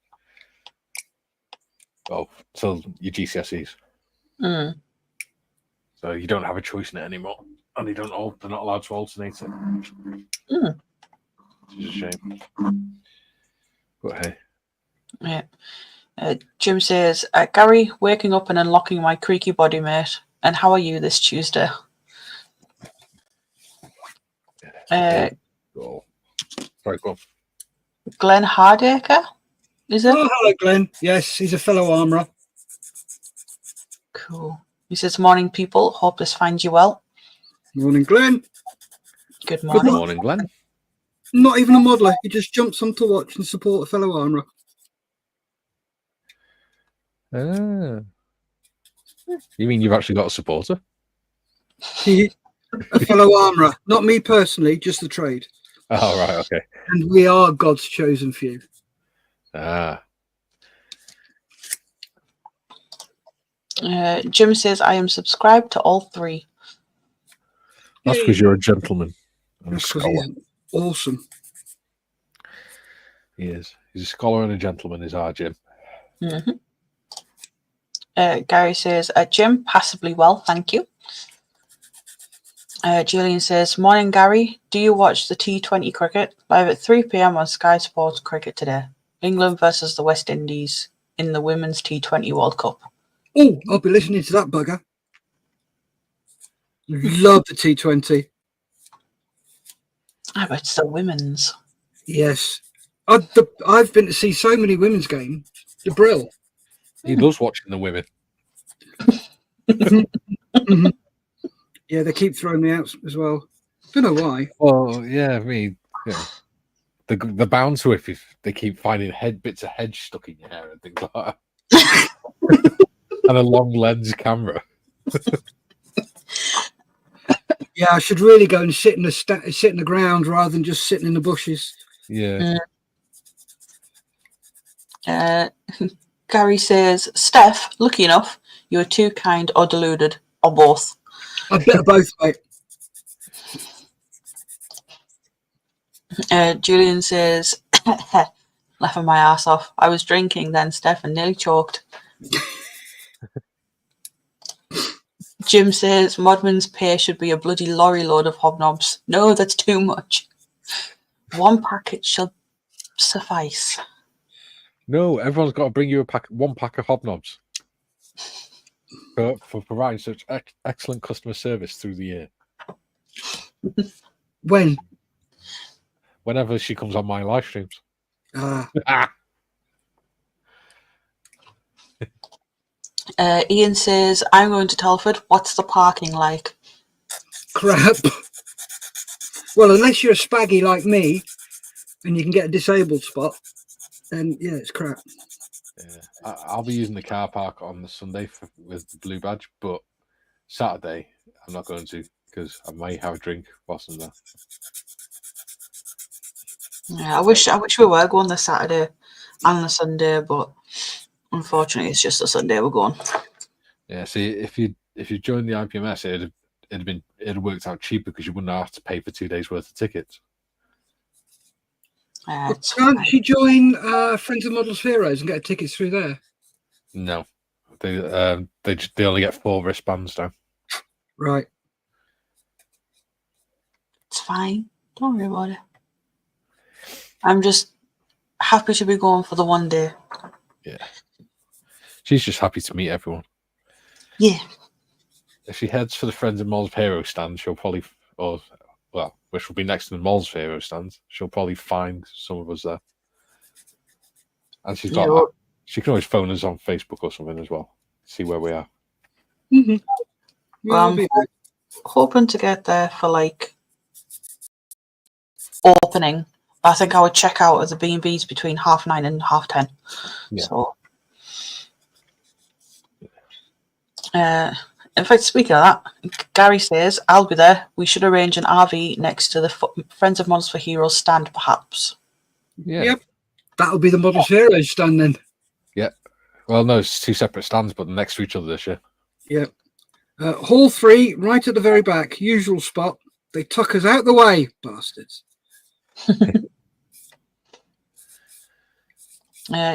Well, till your GCSEs. So you don't have a choice in it anymore. And they're not allowed to alternate it. Which is a shame. But hey. Yeah. Jim says, Gary, waking up and unlocking my creaky body, mate. And how are you this Tuesday? Sorry, go on. Glenn Hardacre, is it? Oh, hello, Glenn. Yes, he's a fellow armourer. Cool. He says, morning, people. Hope this finds you well. Morning, Glenn. Good morning. Good morning, Glenn. Not even a modeler. He just jumps on to watch and support a fellow armourer. You mean you've actually got a supporter? A fellow armourer. Not me personally, just the trade. Oh, right, okay. And we are God's chosen few. Jim says, I am subscribed to all 3. That's because you're a gentleman. And a That's because scholar. he's awesome. He is. He's a scholar and a gentleman, is our Jim. Mm-hmm. Gary says, Jim, passably well, thank you. Julian says, morning, Gary. Do you watch the T20 cricket? Live at 3 p.m. on Sky Sports Cricket today. England versus the West Indies in the Women's T20 World Cup. Oh, I'll be listening to that bugger. Love the T20. I bet it's the women's. Yes. I've been to see so many women's games. The Brill. He loves watching the women. Mhm. Yeah, they keep throwing me out as well. Don't know why. Well, yeah, I mean, the bounce whip, if they keep finding bits of hedge stuck in your hair and things like that. And a long lens camera. Yeah, I should really go and sit in the ground rather than just sitting in the bushes. Yeah. Gary says, Steff, lucky enough, you are too kind or deluded, or both. I bet both, mate. Julian says, laughing my ass off. I was drinking then, Steff, and nearly choked. Jim says, Modman's pay should be a bloody lorry load of hobnobs. No, that's too much. 1 packet shall suffice. No, everyone's got to bring you one pack of hobnobs for providing such excellent customer service through the year. Whenever she comes on my live streams. Ian says, I'm going to Telford. What's the parking like? Crap. Well, unless you're a spaggy like me and you can get a disabled spot, then yeah, it's crap. Yeah, I'll be using the car park on the Sunday with the blue badge, but Saturday I'm not going to because I may have a drink whilst I'm there. Yeah, I wish we were going this Saturday and the Sunday, but unfortunately, it's just a Sunday we're going. Yeah. See, if you joined the IPMS, it'd have worked out cheaper because you wouldn't have to pay for 2 days worth of tickets. Can't you join Friends of Models Heroes and get tickets through there? No, they only get 4 wristbands now. Right. It's fine. Don't worry about it. I'm just happy to be going for the 1 day. Yeah. She's just happy to meet everyone. Yeah. If she heads for the Friends of Models Hero stand, she'll probably, which will be next to the Models Hero stand, she'll probably find some of us there. And she's got she can always phone us on Facebook or something as well. See where we are. Mm-hmm. Well, I'm hoping to get there for opening. I think I would check out at the B&Bs between 9:30 and 10:30. Yeah. So, in fact, speaking of that, Gary says, I'll be there. We should arrange an RV next to the Friends of Models for Heroes stand, perhaps. Yeah. Yep. That'll be the Models Heroes stand then. Yeah. Well, no, it's 2 separate stands, but next to each other this year. Yep. Hall 3, right at the very back. Usual spot. They took us out the way, bastards.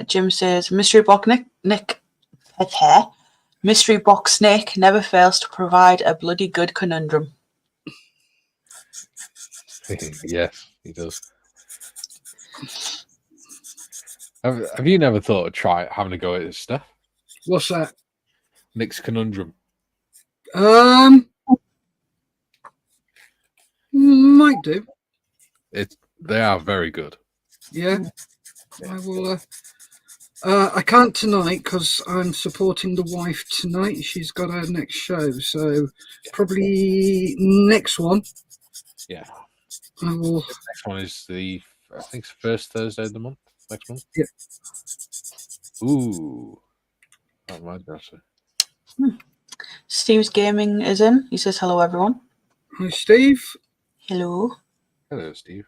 Jim says, Mystery Box Mystery Box Nick never fails to provide a bloody good conundrum. Yes, he does. Have you never thought of having a go at this stuff? What's that? Nick's conundrum. Might do. They are very good. Yeah. I will. I can't tonight because I'm supporting the wife tonight. She's got her next show, so probably next one. Yeah. I will. The next one is I think it's the first Thursday of the month. Next month. Yeah. Ooh. Not my gosh. Steve's Gaming is in. He says, hello, everyone. Hi, Steve. Hello. Hello, Steve.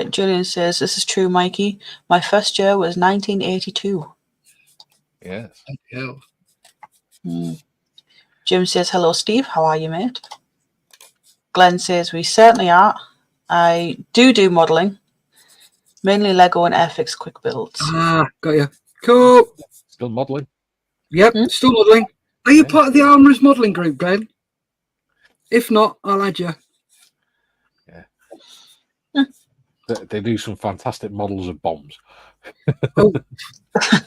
Julian says, this is true, Mikey. My first year was 1982. Yes. Yeah. Jim says, hello, Steve. How are you, mate? Glenn says, we certainly are. I do modelling, mainly Lego and Airfix quick builds. Ah, got you. Cool. Still modelling. Yep, still modelling. Are you part of the Armourers modelling group, Glenn? If not, I'll add you. Yeah. They do some fantastic models of bombs. Oh, I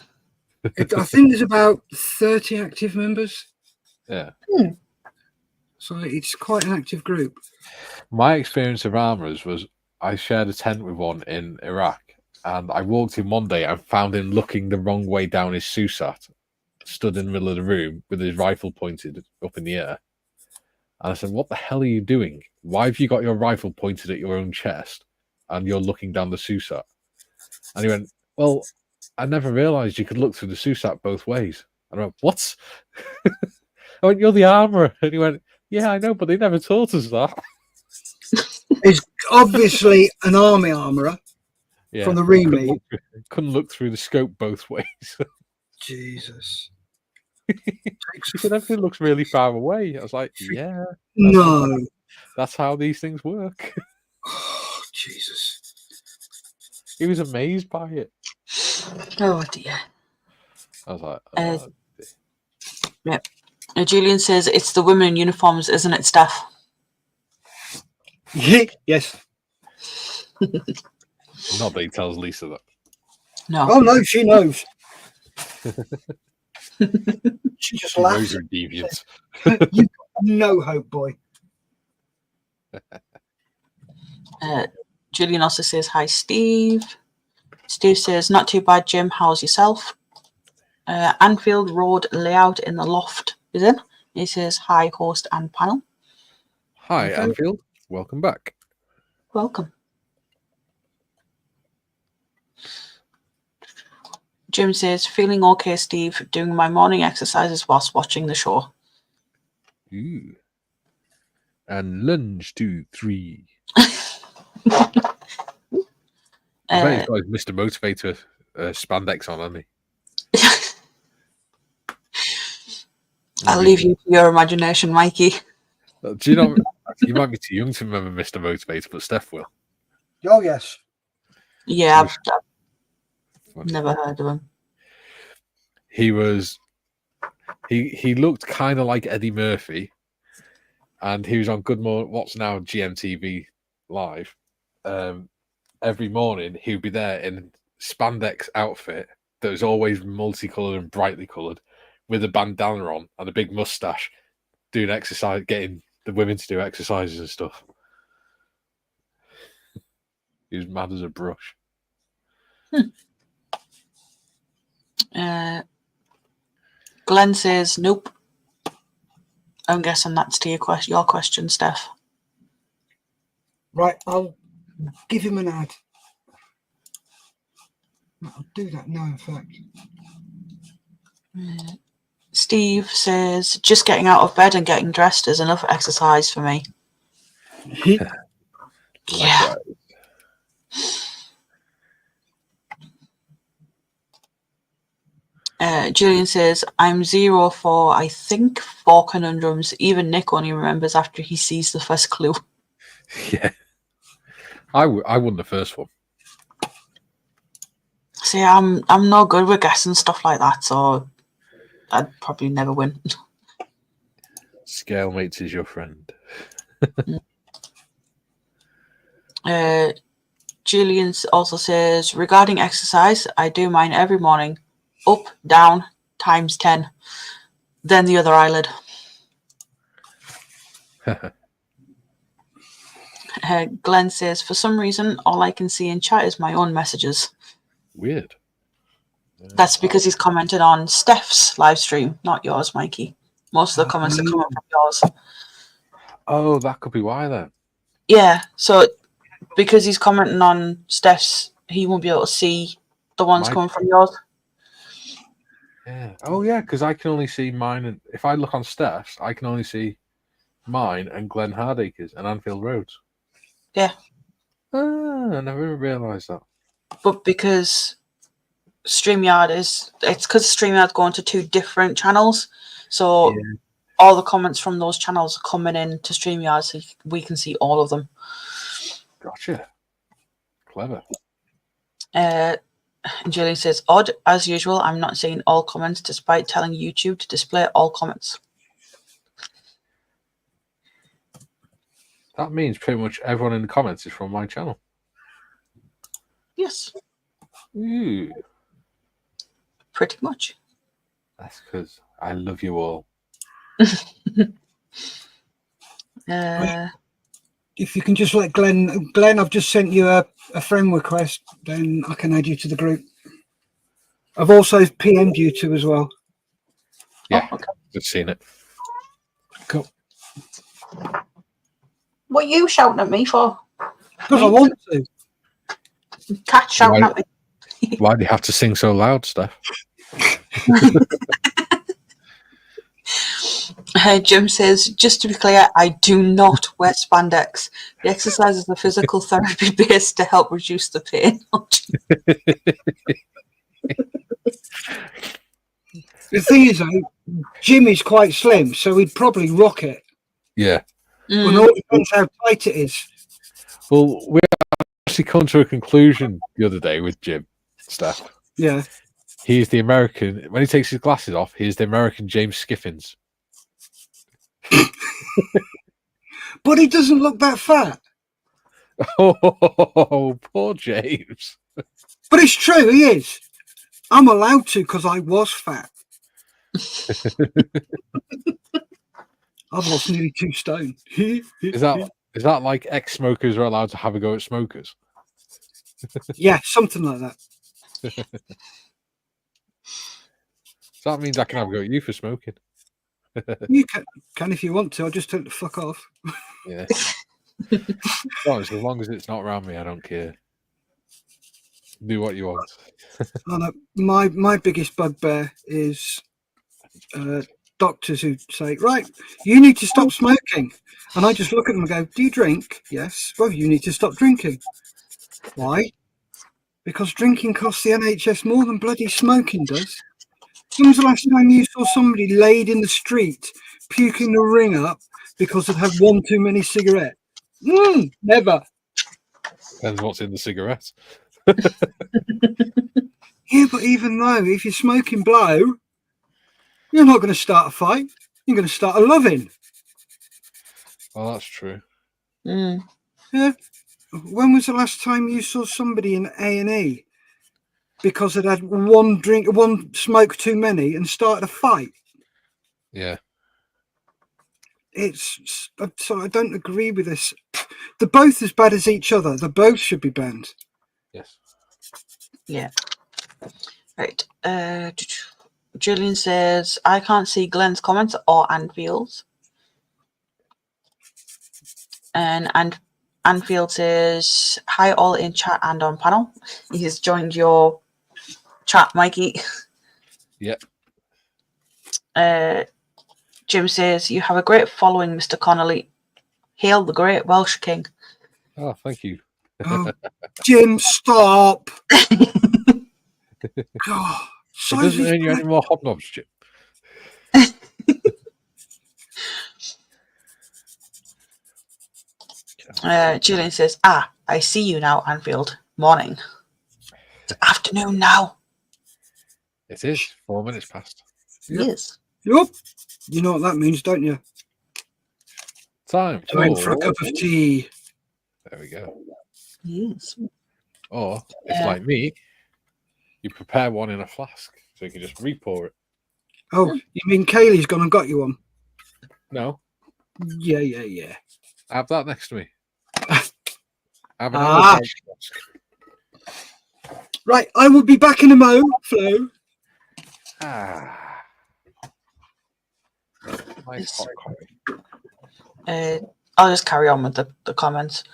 think there's about 30 active members. Yeah. So it's quite an active group. My experience of Armourers was I shared a tent with one in Iraq, and I walked in one day and found him looking the wrong way down his Susat, stood in the middle of the room with his rifle pointed up in the air. And I said, what the hell are you doing? Why have you got your rifle pointed at your own chest and you're looking down the Susat? And he went, well, I never realised you could look through the Susat both ways. And I went, what? I went, you're the armourer. And he went, yeah, I know, but they never taught us that. He's obviously an army armourer from the remake. Couldn't look through the scope both ways. Jesus. He said, everything looks really far away. I was like, yeah. No. That's how these things work. Oh, Jesus. He was amazed by it. Oh, dear. I was like, Yep. Julian says, it's the women in uniforms, isn't it, Steff? Yes. not that he tells Lisa that. No. Oh, no, she knows. She just She knows laughs. you're deviant. You've got no hope, boy. Julian also says, hi, Steve. Steve says, not too bad, Jim. How's yourself? Anfield Road layout in the loft is in. He says, hi, host and panel. Hi, Anfield. Welcome back. Welcome. Jim says, feeling okay, Steve. Doing my morning exercises whilst watching the show. Ooh. And lunge 2, 3. I bet he's got his Mr. Motivator spandex on, hasn't he? I'll leave you to your imagination, Mikey. Do you know, you might be too young to remember Mr. Motivator, but Steff will. Oh, yes. Yeah, I've never heard of him. He looked kind of like Eddie Murphy, and he was on Good Morning, what's now GMTV Live. Every morning he would be there in spandex outfit that was always multicolored and brightly colored, with a bandana on and a big mustache, doing exercise, getting the women to do exercises and stuff. He was mad as a brush. Glenn says, nope. I'm guessing that's to your question, Steff. Right, I'll give him an ad. I'll do that now, in fact. Steve says, just getting out of bed and getting dressed is enough exercise for me. Yeah. Julian says, I'm 0 for, I think, 4 conundrums. Even Nick only remembers after he sees the first clue. Yeah. I won the first one. See, I'm no good with guessing stuff like that, so I'd probably never win. Scalemates is your friend. Julian also says, regarding exercise, I do mine every morning. Up, down, times 10. Then the other eyelid. Glenn says, for some reason, all I can see in chat is my own messages. Weird. That's because he's commented on Steff's live stream, not yours, Mikey. Most of the comments are coming from yours. Oh, that could be why then. Yeah, so because he's commenting on Steff's, he won't be able to see the ones coming from yours. Yeah. Oh, yeah, because I can only see mine. And if I look on Steff's, I can only see mine and Glenn Hardacre's and Anfield Road's. Yeah. Ah, I never realised that. But because StreamYard it's because StreamYard's going to 2 different channels. So Yeah. all the comments from those channels are coming in to StreamYard so we can see all of them. Gotcha. Clever. And Julie says, odd as usual, I'm not seeing all comments despite telling YouTube to display all comments. That means pretty much everyone in the comments is from my channel. Yes, Ooh. pretty much. That's because I love you all. If you can just let Glenn, I've just sent you a friend request, then I can add you to the group. I've also PM'd you two as well. Yeah, okay. I've seen it. Cool. What are you shouting at me for? Because I want to. Cat shouting at me. Why do you have to sing so loud, Steff? Jim says, just to be clear, I do not wear spandex. The exercises are physical therapy based to help reduce the pain. The thing is, though, Jim is quite slim, so he'd probably rock it. Yeah. Well, it all depends how tight it is. Well, we actually come to a conclusion the other day with Jim, Steff. Yeah. He's the American, when he takes his glasses off, he's the American James Skiffins. But he doesn't look that fat. Oh, poor James. But it's true, he is. I'm allowed to because I was fat. I've lost nearly 2 stone. Is that like ex-smokers are allowed to have a go at smokers? Yeah, something like that. So that means I can have a go at you for smoking. You can if you want to. I'll just tell you to fuck off. Yeah. Well, as long as it's not around me, I don't care. Do what you want. Oh, no, my biggest bugbear is doctors who say, right, you need to stop smoking. And I just look at them and go, do you drink? Yes. Well, you need to stop drinking. Why? Because drinking costs the NHS more than bloody smoking does. When was the last time you saw somebody laid in the street puking the ring up because they'd had 1 too many cigarettes? Never. Depends what's in the cigarettes. Yeah, but even though if you're smoking blow, you're not going to start a fight. You're going to start a loving. Well, that's true. Mm. Yeah. When was the last time you saw somebody in A&E because they'd had 1 smoke too many and started a fight? Yeah. So I don't agree with this. They're both as bad as each other. They both should be banned. Yes. Yeah. Right. Julian says, I can't see Glenn's comments or Anfield's. And Anfield says, hi all in chat and on panel. He has joined your chat, Mikey. Yep. Jim says, you have a great following, Mr. Connolly. Hail the great Welsh king. Oh, thank you. Oh, Jim, stop. God, It doesn't earn you any more hobnobs, Jim. Julian says, I see you now, Anfield. Morning. It's afternoon now. It is 4 minutes past. Yep. Yes. Yep. You know what that means, don't you? Time For a cup of tea. There we go. Yes. Or, if like me, you prepare one in a flask, so you can just re-pour it. Oh, you mean Kaylee's gone and got you one? No. Yeah. Have that next to me. Have an flask. Right, I will be back in a mo, Flo. Nice hot coffee. I'll just carry on with the comments.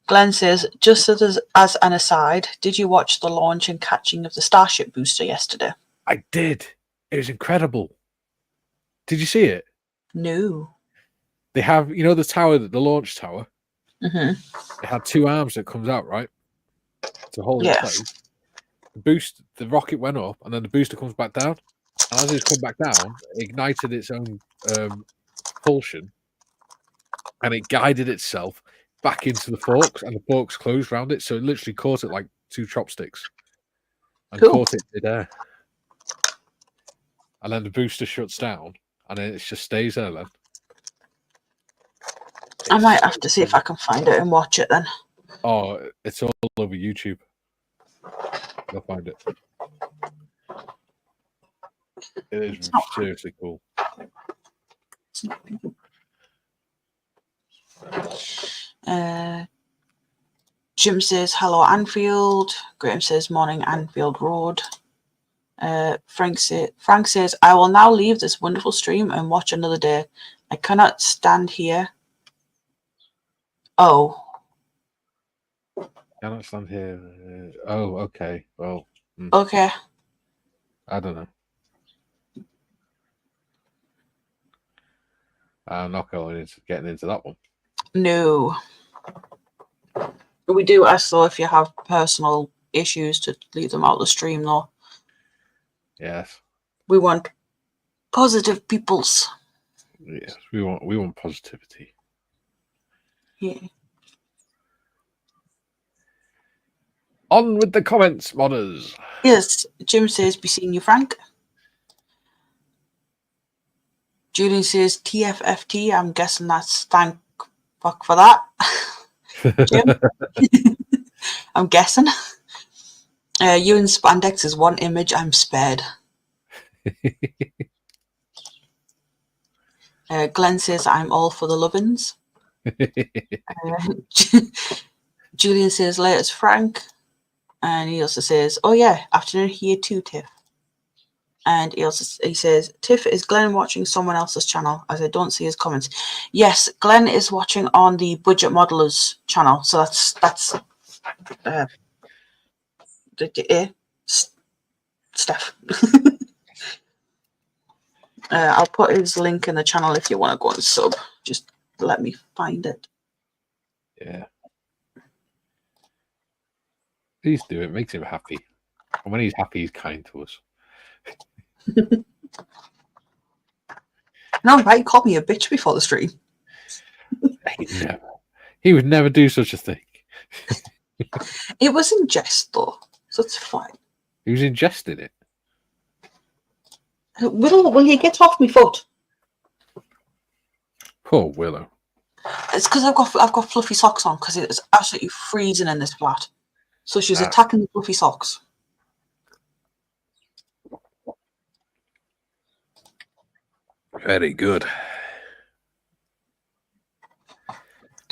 Glenn says, just as an aside, did you watch the launch and catching of the Starship booster yesterday? I did. It was incredible. Did you see it? No. They have, the tower, the launch tower. Mm-hmm. It had 2 arms that comes out, right? To hold it in place. the rocket went up, and then the booster comes back down. And as it's come back down, it ignited its own propulsion, and it guided itself back into the forks, and the forks closed around it, so it literally caught it like two chopsticks, and caught it midair. And then the booster shuts down, and then it just stays there. Then I might have to see if I can find it and watch it then. Oh, it's all over YouTube. You'll find it. It is seriously cool. Jim says, hello, Anfield. Graham says, morning, Anfield Road. Frank says, I will now leave this wonderful stream and watch another day. I cannot stand here. Oh. Cannot stand here. Oh, okay. Well. Okay. I don't know. I'm not getting into that one. No. We do ask, though, if you have personal issues to leave them out of the stream, though. Yes. We want positive peoples. Yes, we want positivity. Yeah. On with the comments, modders. Yes, Jim says, be seeing you, Frank. Julian says, TFFT. I'm guessing that's thank fuck for that. Jim? I'm guessing. You in spandex is one image. I'm spared. Glenn says, I'm all for the lovin's. Julian says, latest Frank. And he also says, oh yeah, afternoon here too, Tiff. And he says, Tiff, is Glenn watching someone else's channel? As I don't see his comments. Yes, Glenn is watching on the Budget Modelers channel. So that's Steff. I'll put his link in the channel if you want to go and sub. Just let me find it. Yeah. Please do. It makes him happy. And when he's happy, he's kind to us. No, right? He called me a bitch before the stream. He would never do such a thing. It was in jest, though, so it's fine. He was ingesting it. Will you get off me foot? Poor Willow. It's because I've got fluffy socks on because it's absolutely freezing in this flat. So she's attacking the fluffy socks. Very good.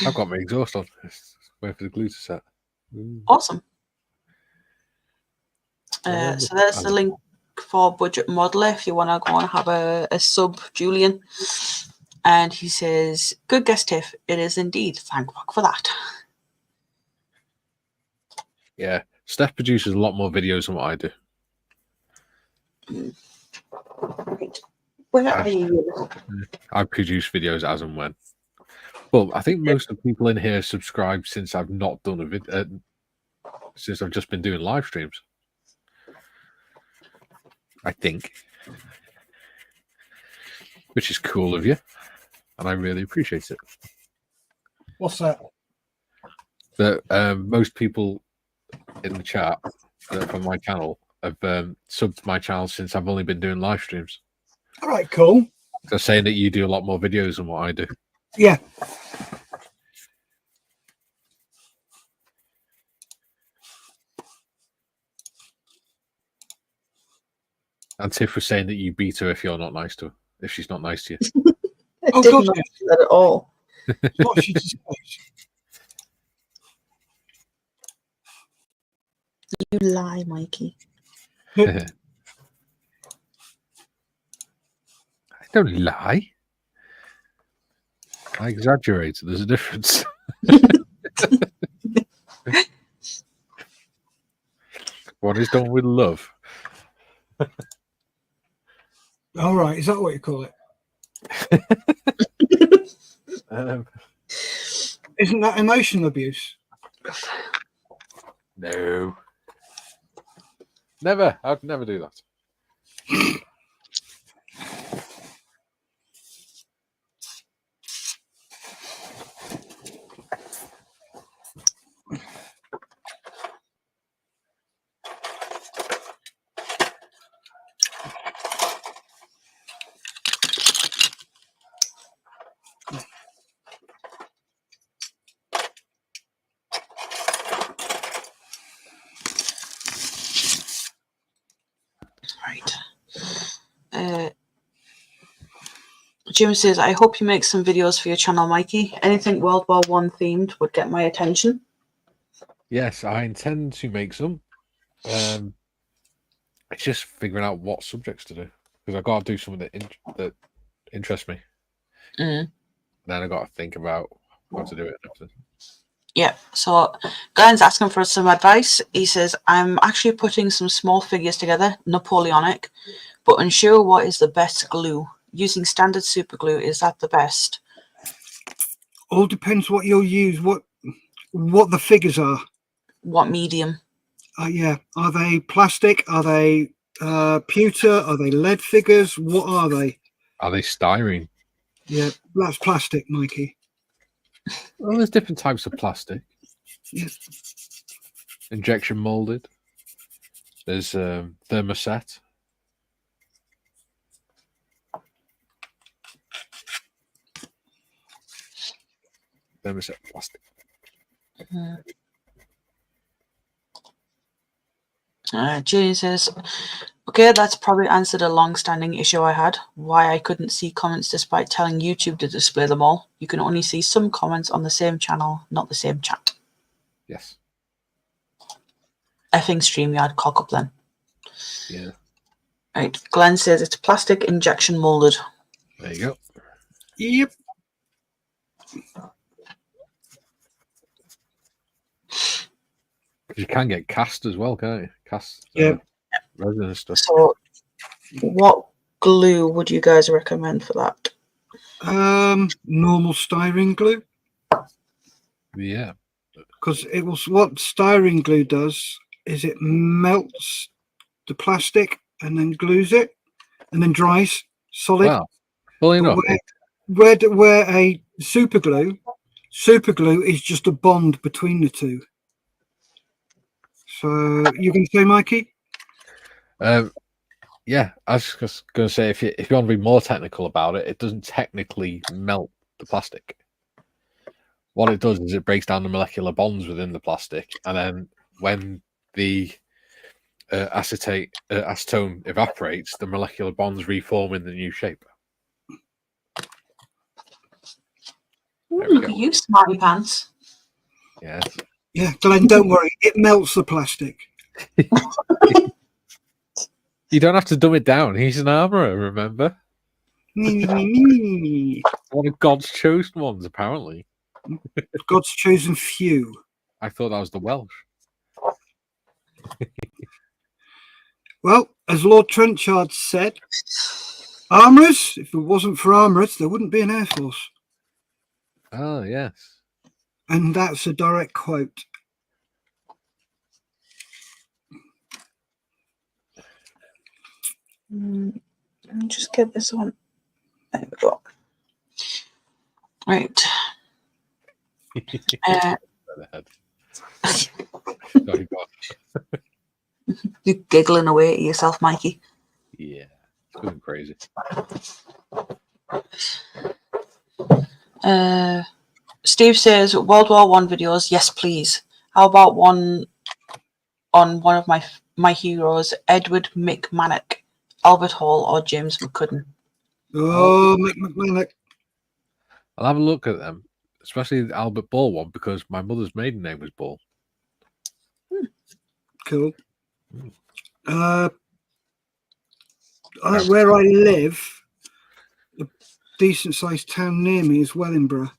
I've got my exhaust on. Waiting for the glue to set. Awesome. So there's the link for Budget Modeler if you want to go and have a sub, Julian. And he says, good guess, Tiff. It is indeed. Thank fuck for that. Yeah. Steff produces a lot more videos than what I do. Right. Where are you? I produce videos as and when. Well, I think most of the people in here subscribe since I've not done a video, since I've just been doing live streams. I think. Which is cool of you. And I really appreciate it. What's that? That most people in the chat from my channel have subbed my channel since I've only been doing live streams. All right, cool. They're saying that you do a lot more videos than what I do. Yeah. And Tiff was saying that you beat her if you're not nice to her, if she's not nice to you. I didn't know that at all. What she just You lie, Mikey. I don't lie. I exaggerate. There's a difference. What is done with love? All right, is that what you call it? Isn't that emotional abuse? No. Never. I'd never do that. Right. Jim says, I hope you make some videos for your channel, Mikey. Anything World War One themed would get my attention. Yes, I intend to make some. It's just figuring out what subjects to do because I've got to do something that interests me. Mm. Then I got to think about how to do it. Yeah, so Glenn's asking for some advice. He says, I'm actually putting some small figures together, Napoleonic, but unsure what is the best glue. Using standard super glue, is that the best? All depends what you'll use, what the figures are. What medium? Yeah, are they plastic? Are they pewter? Are they lead figures? What are they? Are they styrene? Yeah, that's plastic, Mikey. Well, there's different types of plastic. Yeah. Injection molded. There's thermoset. Thermoset plastic. Jane says, okay, that's probably answered a long-standing issue I had, why I couldn't see comments despite telling YouTube to display them all. You can only see some comments on the same channel, not the same chat. Yes. Effing StreamYard, cock up then. Yeah. Right, Glenn says it's plastic injection molded. There you go. Yep. You can get cast as well, can't you? Cast. Yeah. Resin and stuff. So, what glue would you guys recommend for that? Normal styrene glue. Yeah. Because what styrene glue does is it melts the plastic and then glues it and then dries solid. Wow. Well, enough. Where a super glue is just a bond between the two. So you can say, Mikey? Yeah, I was just going to say, if you want to be more technical about it, it doesn't technically melt the plastic. What it does is it breaks down the molecular bonds within the plastic, and then when the acetone evaporates, the molecular bonds reform in the new shape. Look at you, smarty pants. Yes. Yeah, Glenn, don't worry. It melts the plastic. You don't have to dumb it down. He's an armourer, remember? One of God's chosen ones, apparently. God's chosen few. I thought that was the Welsh. Well, as Lord Trenchard said, armourers, if it wasn't for armourers, there wouldn't be an Air Force. Oh, yes. And that's a direct quote. Let me just get this one. There we go. Right. Sorry, God. You're giggling away at yourself, Mikey. Yeah, it's going crazy. Steve says, World War One videos, yes, please. How about one on one of my heroes, Edward McManus, Albert Hall, or James McCudden? Oh, McManus. I'll have a look at them, especially the Albert Ball one, because my mother's maiden name was Ball. Cool. Where I live, a decent sized town near me is Wellingborough,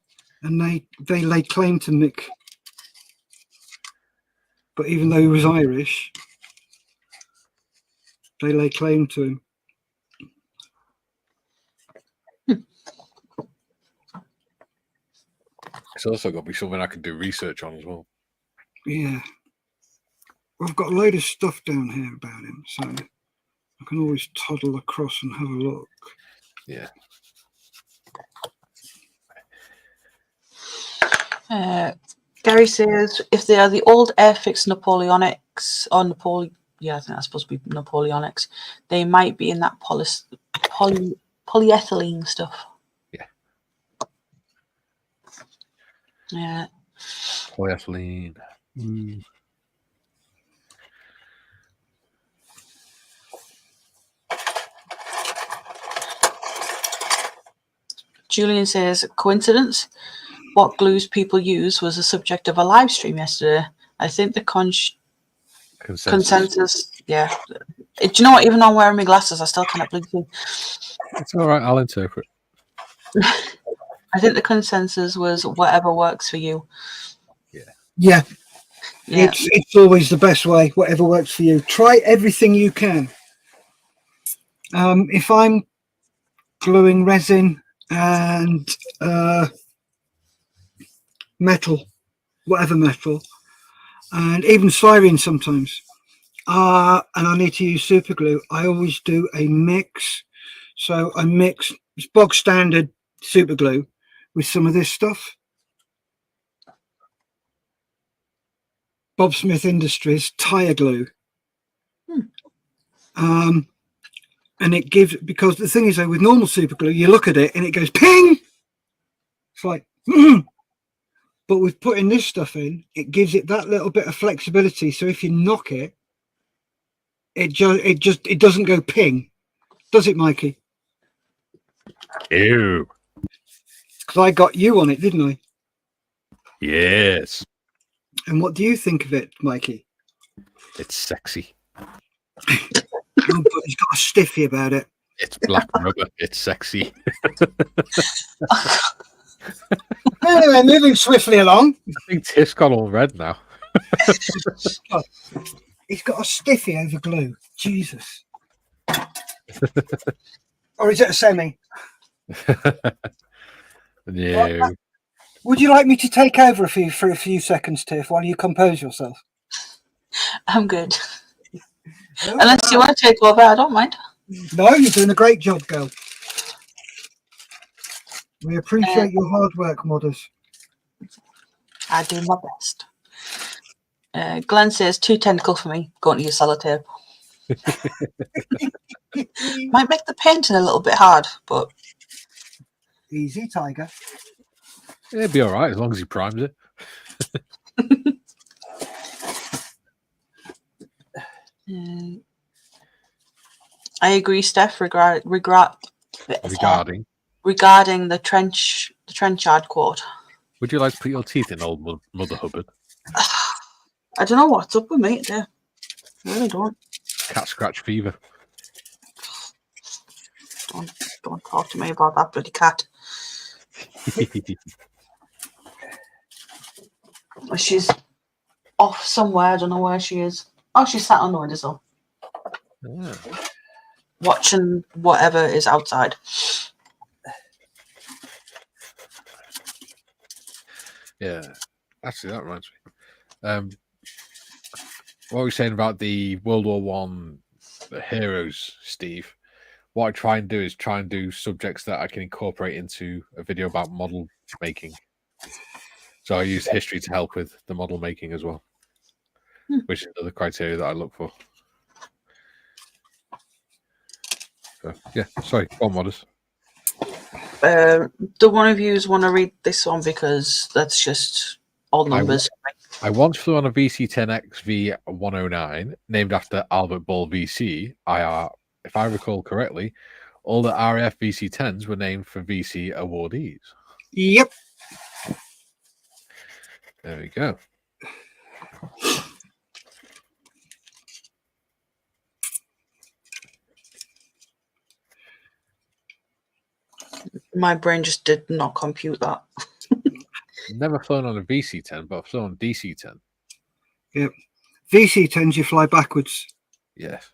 and they lay claim to Mick. But even though he was Irish, they lay claim to him. It's also got to be something I can do research on as well. Yeah. I've got a load of stuff down here about him, so I can always toddle across and have a look. Yeah. Gary says if they are the old Airfix Napoleonics or I think that's supposed to be Napoleonics, they might be in that polyethylene stuff. Yeah. Yeah. Polyethylene. Julian says, coincidence? What glues people use was the subject of a live stream yesterday. I think the consensus. Yeah. Do you know what? Even though I'm wearing my glasses, I still cannot believe it. It's all right. I'll interpret. I think the consensus was whatever works for you. Yeah. It's always the best way, whatever works for you. Try everything you can. If I'm gluing resin and metal, whatever metal, and even styrene sometimes, and I need to use super glue, I always do a mix. So I mix bog standard super glue with some of this stuff. Bob Smith Industries tire glue. And it gives, because the thing is though, with normal super glue, you look at it and it goes ping. It's like, but with putting this stuff in, it gives it that little bit of flexibility. So if you knock it, it doesn't go ping, does it, Mikey? Ew. Because I got you on it, didn't I? Yes. And what do you think of it, Mikey? It's sexy. Oh, but he's got a stiffy about it. It's black rubber. It's sexy. Anyway, moving swiftly along. I think Tiff's got all red now. He's got a stiffy over glue. Jesus. Or is it a semi? No. Would you like me to take over for a few seconds, Tiff, while you compose yourself? I'm good. Unless you want to take over, I don't mind. No, you're doing a great job, girl. We appreciate your hard work, modders. I do my best. Glenn says, too technical for me. Going to use sellotape. Might make the painting a little bit hard, but... Easy, Tiger. It'd be all right as long as he primes it. I agree, Steff, regarding the trenchard quote. Would you like to put your teeth in, old Mother Hubbard? I don't know what's up with me today. I really don't. Cat scratch fever. Don't talk to me about that bloody cat. She's off somewhere. I don't know where she is. Oh, she's sat on the windowsill. Yeah. Watching whatever is outside. Yeah. Actually, that reminds me. What were we saying about the World War One heroes, Steve? What I try and do is subjects that I can incorporate into a video about model making. So I use history to help with the model making as well, which is another criteria that I look for. So, yeah, sorry, go on, modders. Do one of you want to read this one because that's just all numbers? I once flew on a VC-10X V109 named after Albert Ball VC. If I recall correctly, all the RAF VC-10s were named for VC awardees. Yep. There we go. My brain just did not compute that. Never flown on a VC-10, but I've flown on DC-10. Yep. VC-10s, you fly backwards. Yes.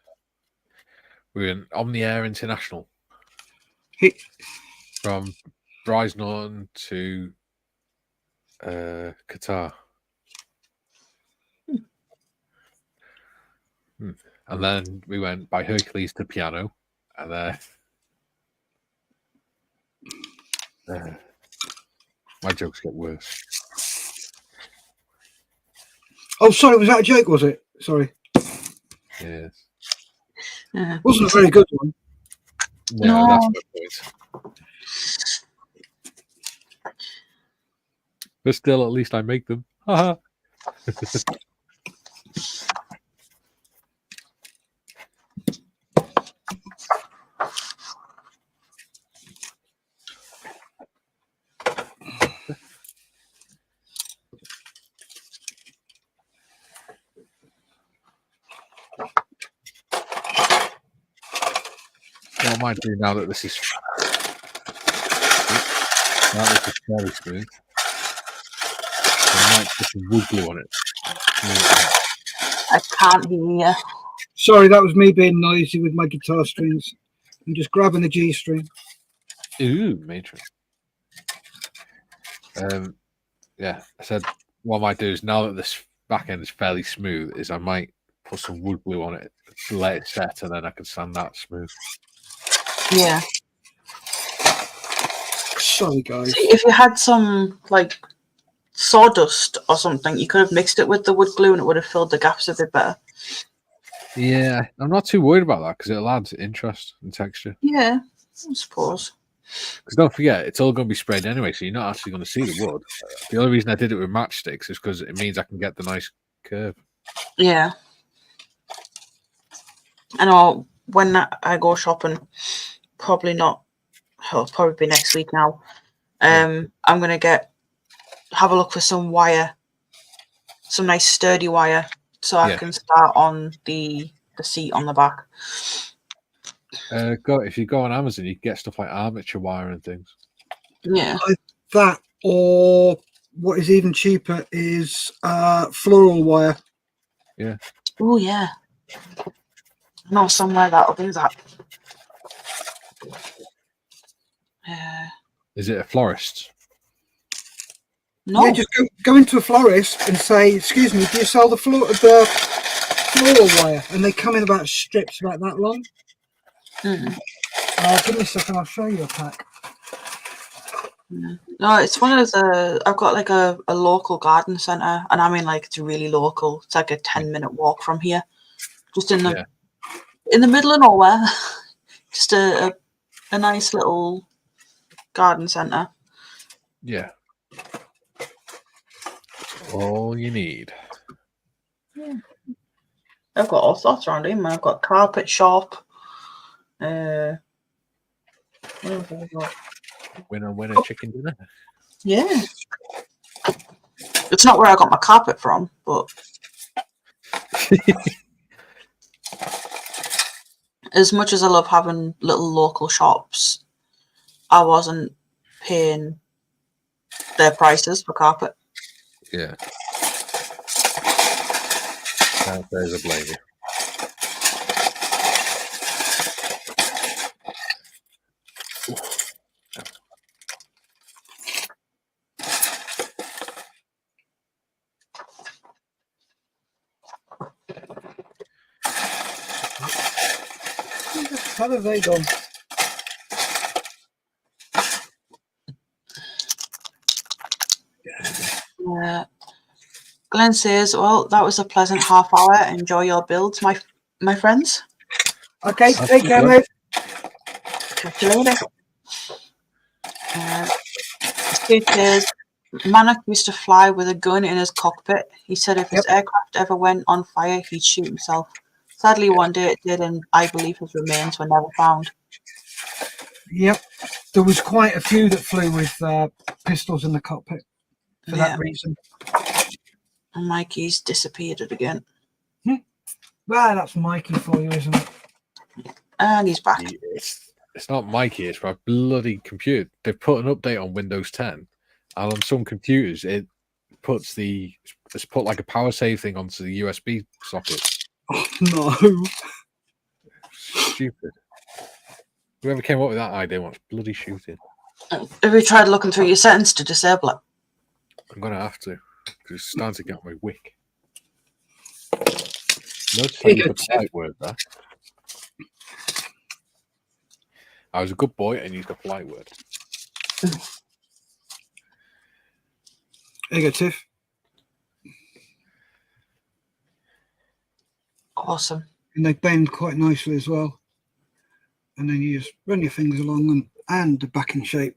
We're in Omni Air International. From Bryce Norton to Qatar. And then we went by Hercules to piano, and my jokes get worse. Oh, sorry, was that a joke, was it? Sorry. Yes. Wasn't a very good one. No, that's my point. But still, at least I make them. Haha. What I might do now that this is very smooth, I might put some wood glue on it. I can't hear you. Sorry, that was me being noisy with my guitar strings. I'm just grabbing the G string. Ooh, matron. Yeah, I said what I might do is now that this back end is fairly smooth, is I might put some wood glue on it, let it set, and then I can sand that smooth. Yeah. Sorry, guys. See, if you had some like sawdust or something, you could have mixed it with the wood glue and it would have filled the gaps a bit better. Yeah, I'm not too worried about that because it'll add interest and texture. Yeah, I suppose. Because don't forget, it's all going to be sprayed anyway, so you're not actually going to see the wood. The only reason I did it with matchsticks is because it means I can get the nice curve. Yeah. I know when I go shopping, probably not. It'll probably be next week now. I'm gonna have a look for some wire, some nice sturdy wire, so I can start on the seat on the back. If you go on Amazon, you can get stuff like armature wire and things. Yeah. That, or what is even cheaper is floral wire. Yeah. Oh yeah. I know somewhere that'll do that. Is it a florist? No. Yeah, just go into a florist and say, "Excuse me, do you sell the floral wire?" And they come in about strips about that long. Give me a second, I'll show you a pack. No, it's one of the. I've got like a local garden centre, and I mean like it's really local. It's like a 10-minute walk from here, just in the middle of nowhere. Just a nice little garden centre. Yeah. All you need. Yeah. I've got all sorts around here. I've got carpet shop. Winner, chicken dinner. Yeah. It's not where I got my carpet from, but as much as I love having little local shops, I wasn't paying their prices for carpet. Yeah. There's a blame you. How have they gone? Glenn says, "Well, that was a pleasant half hour. Enjoy your builds, my friends." Okay, take care, mate. Catch you later. Steve says, Manic used to fly with a gun in his cockpit. He said if his aircraft ever went on fire, he'd shoot himself. Sadly, one day it did, and I believe his remains were never found. Yep, there was quite a few that flew with pistols in the cockpit for that reason. And Mikey's disappeared it again. Well, that's Mikey for you, isn't it? And he's back. It's not Mikey, it's my bloody computer. They've put an update on Windows 10, and on some computers, it's put like a power save thing onto the USB socket. Oh, no. Stupid. Whoever came up with that idea wants bloody shooting. Have you tried looking through your settings to disable it? I'm going to have to, because it's starting to get my wick. Notice I Here you used go, a polite word there. I was a good boy and used a polite word. There you go, Tiff. Awesome. And they bend quite nicely as well. And then you just run your fingers along them and they're back in shape.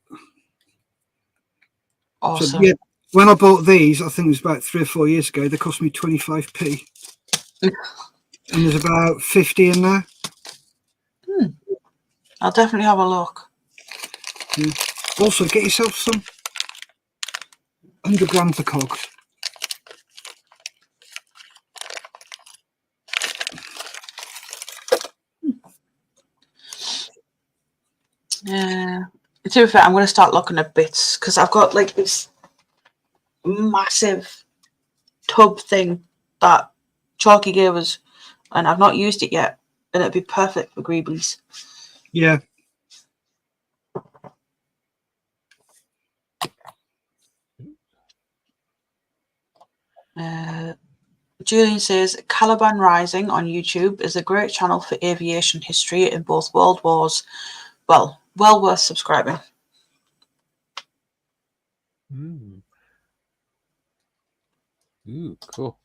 Awesome. So, yeah, when I bought these, I think it was about 3 or 4 years ago, they cost me 25p. And there's about 50 in there. I'll definitely have a look. Yeah. Also, get yourself some 100 grams of cogs. To be fair, I'm going to start looking at bits because I've got like this massive tub thing that Chalky gave us, and I've not used it yet, and it'd be perfect for Greeblies. Yeah. Julian says Caliban Rising on YouTube is a great channel for aviation history in both world wars. Well worth subscribing. Ooh, cool.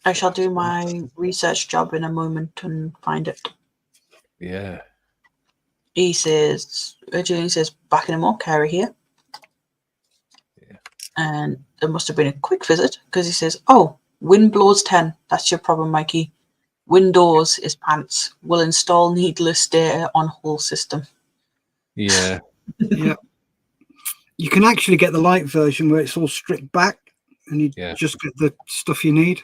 I shall do my research job in a moment and find it. Yeah. He says, Julian says, backing him up, Carrie here. Yeah. And there must have been a quick visit because he says, oh, wind blows 10. That's your problem, Mikey. Windows is pants. Will install needless data on whole system. Yeah. Yeah. You can actually get the light version where it's all stripped back and you just get the stuff you need.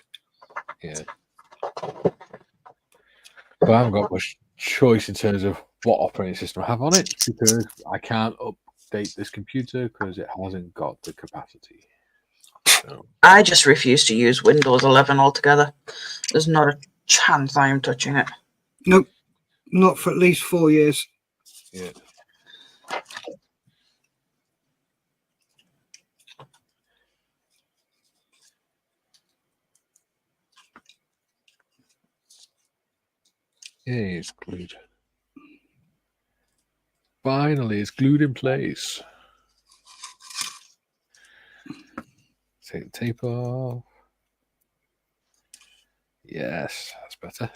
Yeah. But I haven't got much choice in terms of what operating system I have on it because I can't update this computer because it hasn't got the capacity. So. I just refuse to use Windows 11 altogether. There's not a chance I am touching it. Nope. Not for at least 4 years. Yeah. Yeah, it's glued. Finally, it's glued in place. Take the tape off. Yes, that's better.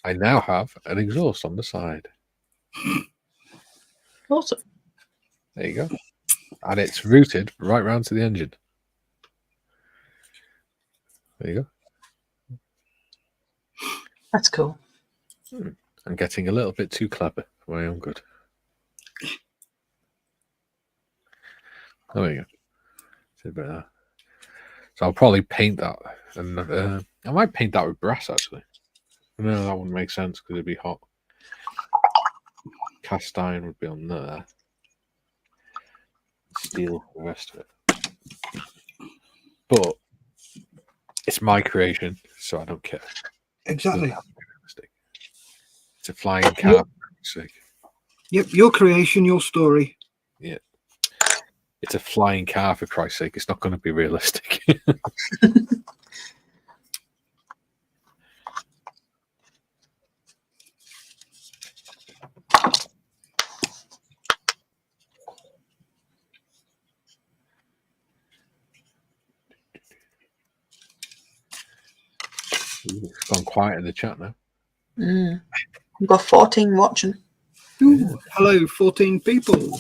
I now have an exhaust on the side. Awesome. There you go. And it's routed right round to the engine. There you go. That's cool. I'm getting a little bit too clever for my own good. Oh, there you go. So I'll probably paint that. And I might paint that with brass, actually. No, that wouldn't make sense because it'd be hot. Cast iron would be on there. Steel, the rest of it. But it's my creation, so I don't care. Exactly. It's a flying car. Yep, your creation, your story. Yeah. It's a flying car, for Christ's sake. It's not going to be realistic. It's gone quiet in the chat now. We've got 14 watching. Ooh, yeah. Hello, 14 people.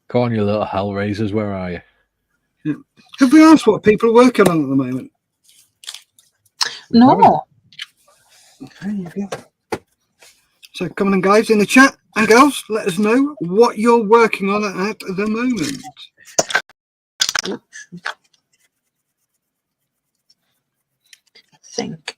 Go on, you little hellraisers. Where are you? Yeah. Have we asked what people are working on at the moment? No. There you go. So come on, guys, in the chat and girls, let us know what you're working on at the moment. I think.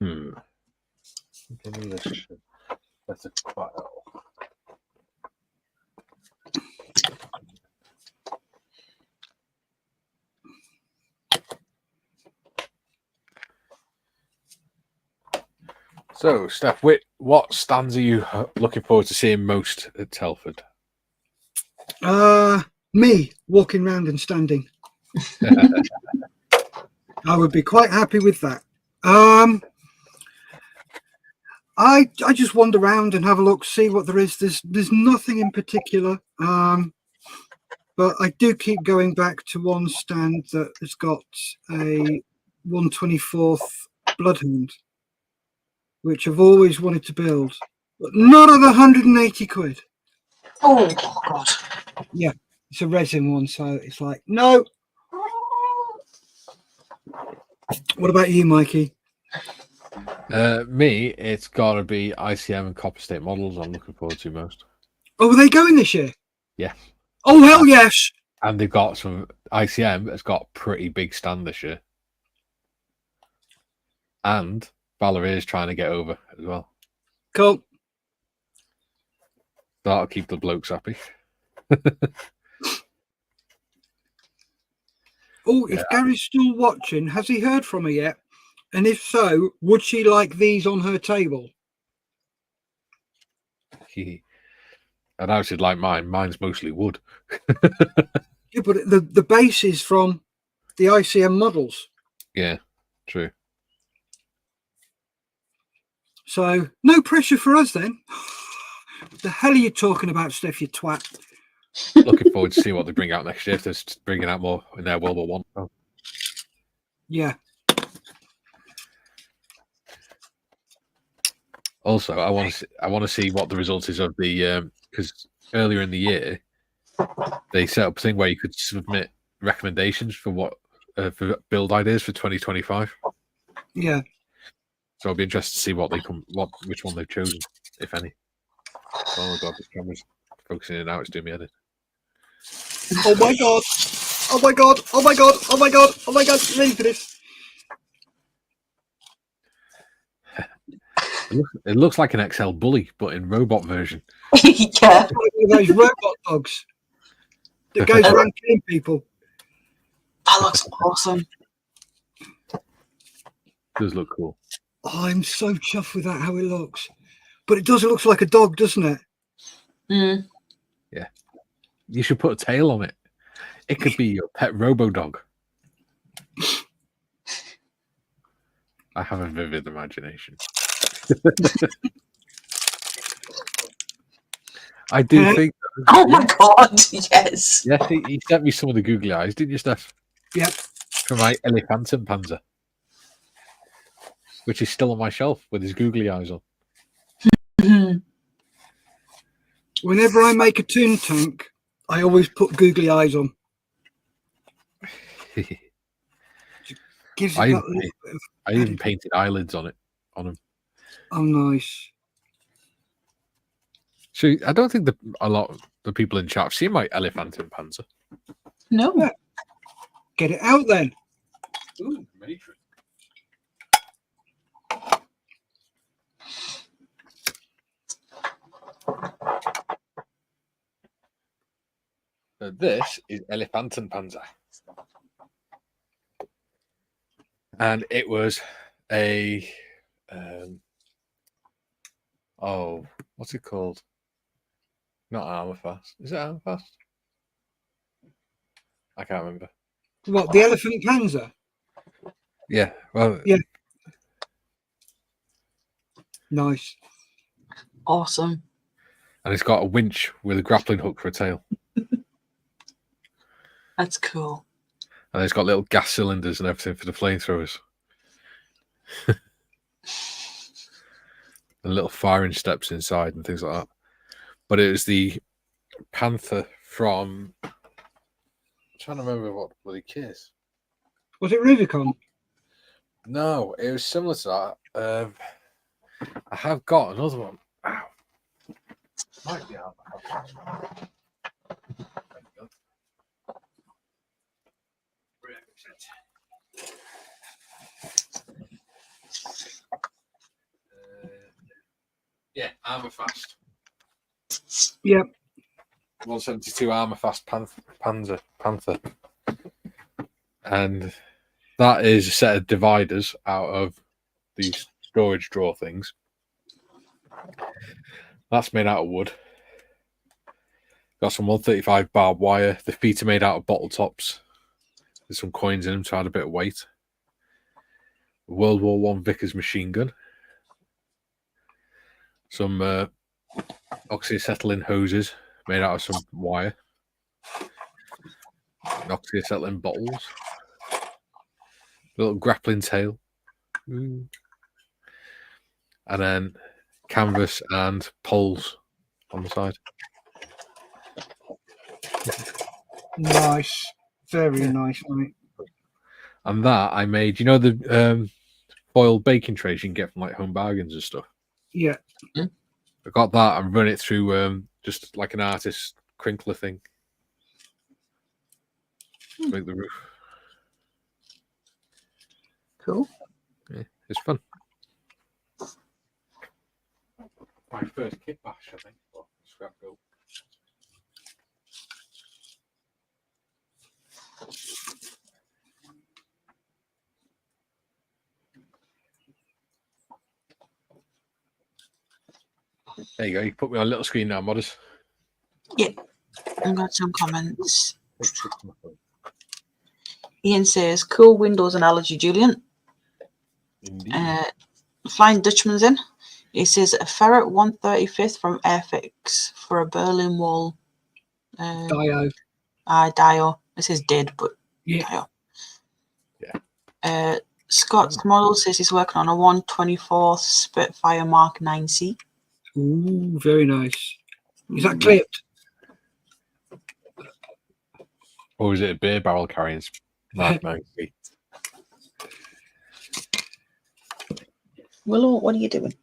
Hmm. Give me this shit. That's a file. So, Steph, what stands are you looking forward to seeing most at Telford? Me walking round and standing. I would be quite happy with that. I just wander around and have a look, see what there is. There's nothing in particular. But I do keep going back to one stand that has got a 1/24th Bloodhound, which I've always wanted to build, but not at 180 quid. Oh, God. Yeah, it's a resin one, so it's like, no. What about you, Mikey? Me, it's got to be ICM and Copper State models I'm looking forward to most. Oh, are they going this year? Yeah. Oh, hell yes. And they've got some ICM has got a pretty big stand this year. And Valerie is trying to get over as well. Cool. That'll keep the blokes happy. Oh, if Gary's still watching, has he heard from her yet? And if so, would she like these on her table? And I should like mine. Mine's mostly wood. Yeah, but the base is from the ICM models. Yeah, true. So no pressure for us then. What the hell are you talking about, Steff, you twat? Looking forward to see what they bring out next year. If they're bringing out more in their World War One. Oh. Yeah. Also, I want to see what the result is of the because earlier in the year they set up a thing where you could submit recommendations for what for build ideas for 2025. Yeah. So I'll be interested to see which one they've chosen, if any. Oh my god, this camera's focusing in and out. It's doing me head in. Oh my god! Oh my god! Oh my god! Oh my god! Oh my god! Ready for this? It looks like an XL Bully, but in robot version. Yeah. One of those robot dogs that goes around killing people. That looks awesome. Does look cool. Oh, I'm so chuffed with that, how it looks. But it does look like a dog, doesn't it? Mm. Yeah. You should put a tail on it. It could be your pet robo dog. I have a vivid imagination. I do think. Oh my god, yes. Yes, he sent me some of the googly eyes, didn't you, Steph? Yep. From my Elephantum Panzer, which is still on my shelf with his googly eyes on. Whenever I make a toon tank, I always put googly eyes on. Gives it that little bit of I even painted eyelids on him. Oh, nice. So I don't think a lot of the people in chat have seen my Elephantum Panzer. No. Yeah. Get it out then. Ooh, Matrix. So this is Elephantum Panzer. And it was a what's it called? Not Armour Fast. Is it Armour Fast? I can't remember. What, the Elephant Panzer? Yeah, well, yeah. Nice. Awesome. And it's got a winch with a grappling hook for a tail. That's cool. And it's got little gas cylinders and everything for the flamethrowers. And little firing steps inside and things like that. But it was the Panther from... I'm trying to remember what bloody case. Was it Rubicon? No, it was similar to that. I have got another one. Ow. Might be out. Yeah, armor fast. Yep. 172 armor fast Panther. And that is a set of dividers out of these storage drawer things. That's made out of wood. Got some 135 barbed wire. The feet are made out of bottle tops. There's some coins in them to add a bit of weight. World War One Vickers machine gun. Some oxyacetylene hoses made out of some wire. Oxyacetylene bottles. A little grappling tail. Ooh. And then canvas and poles on the side. Nice. Very nice, mate. And that I made, you know, the foil baking trays you can get from like Home Bargains and stuff. Yeah. I got that and run it through just like an artist crinkler thing to make the roof. Cool. Yeah, it's fun. My first kit bash, I think. Oh, scrap build. There you go. You put me on a little screen now, modders. Yeah. I got some comments. Ian says, cool Windows analogy, Julian. Indeed. Flying Dutchman's in. He says, a Ferret 135th from Airfix for a Berlin Wall. Dio. Dio. It says did, but Yeah. Dio. Yeah. Scott's model says he's working on a 124th Spitfire Mark 9C. Ooh, very nice. Is that clipped? Or is it a beer barrel carrying Mark 90? Willow, what are you doing?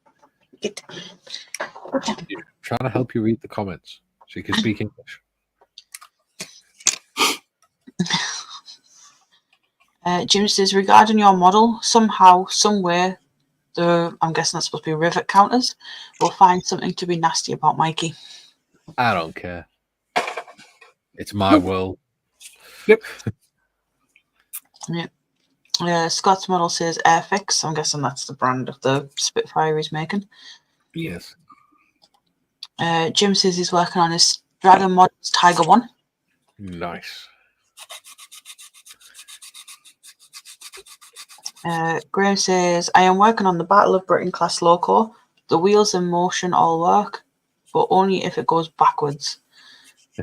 Get Trying to help you read the comments so you can speak English. Jim says, regarding your model, somehow, somewhere, I'm guessing that's supposed to be rivet counters, we'll find something to be nasty about Mikey. I don't care. It's my world. Yep. Yeah. Scott's model says Airfix. I'm guessing that's the brand of the Spitfire he's making. Yes. Jim says he's working on his Dragon Models Tiger 1. Nice. Graham says, I am working on the Battle of Britain class loco. The wheels in motion all work, but only if it goes backwards.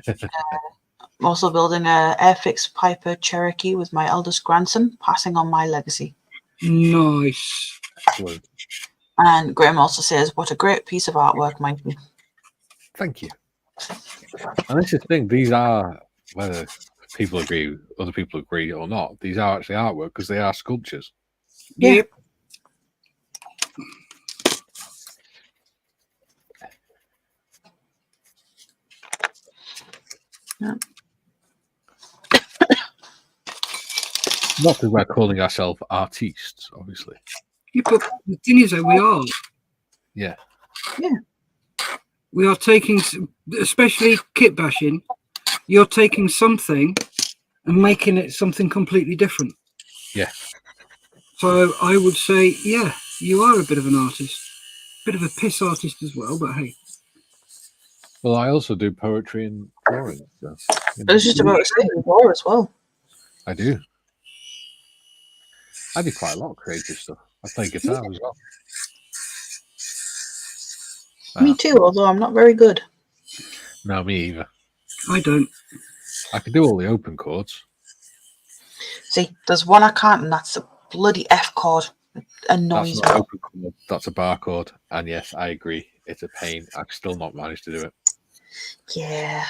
I'm also building a Airfix Piper Cherokee with my eldest grandson, passing on my legacy. Nice. Excellent. And Graham also says, what a great piece of artwork, Mikey. Thank you. And this is the thing, these are, whether people agree, other people agree or not, these are actually artwork because they are sculptures. Yeah. Yep. Yeah. Not that we're calling ourselves artistes, obviously. Yeah, but the thing is, though, we are. Yeah. Yeah. We are taking, especially kit bashing, you're taking something and making it something completely different. Yeah. So I would say, yeah, you are a bit of an artist. Bit of a piss artist as well, but hey. Well, I also do poetry and drawing. So, I was just about to say war as well. I do. I do quite a lot of creative stuff. I play guitar as well. Me too, although I'm not very good. No, me either. I don't. I can do all the open chords. See, there's one I can't, and that's the bloody F chord. It annoys That's me. not open chord. That's a bar chord. And yes, I agree. It's a pain. I've still not managed to do it. Yeah.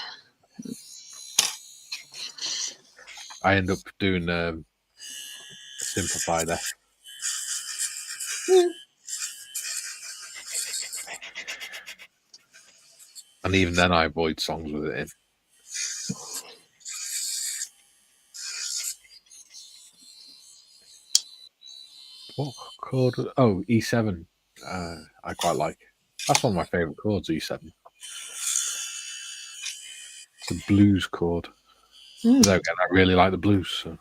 I end up doing simplified F. And even then, I avoid songs with it in. What chord? Oh, E7. I quite like. That's one of my favourite chords, E7. The blues chord. Mm. But again, I really like the blues. So.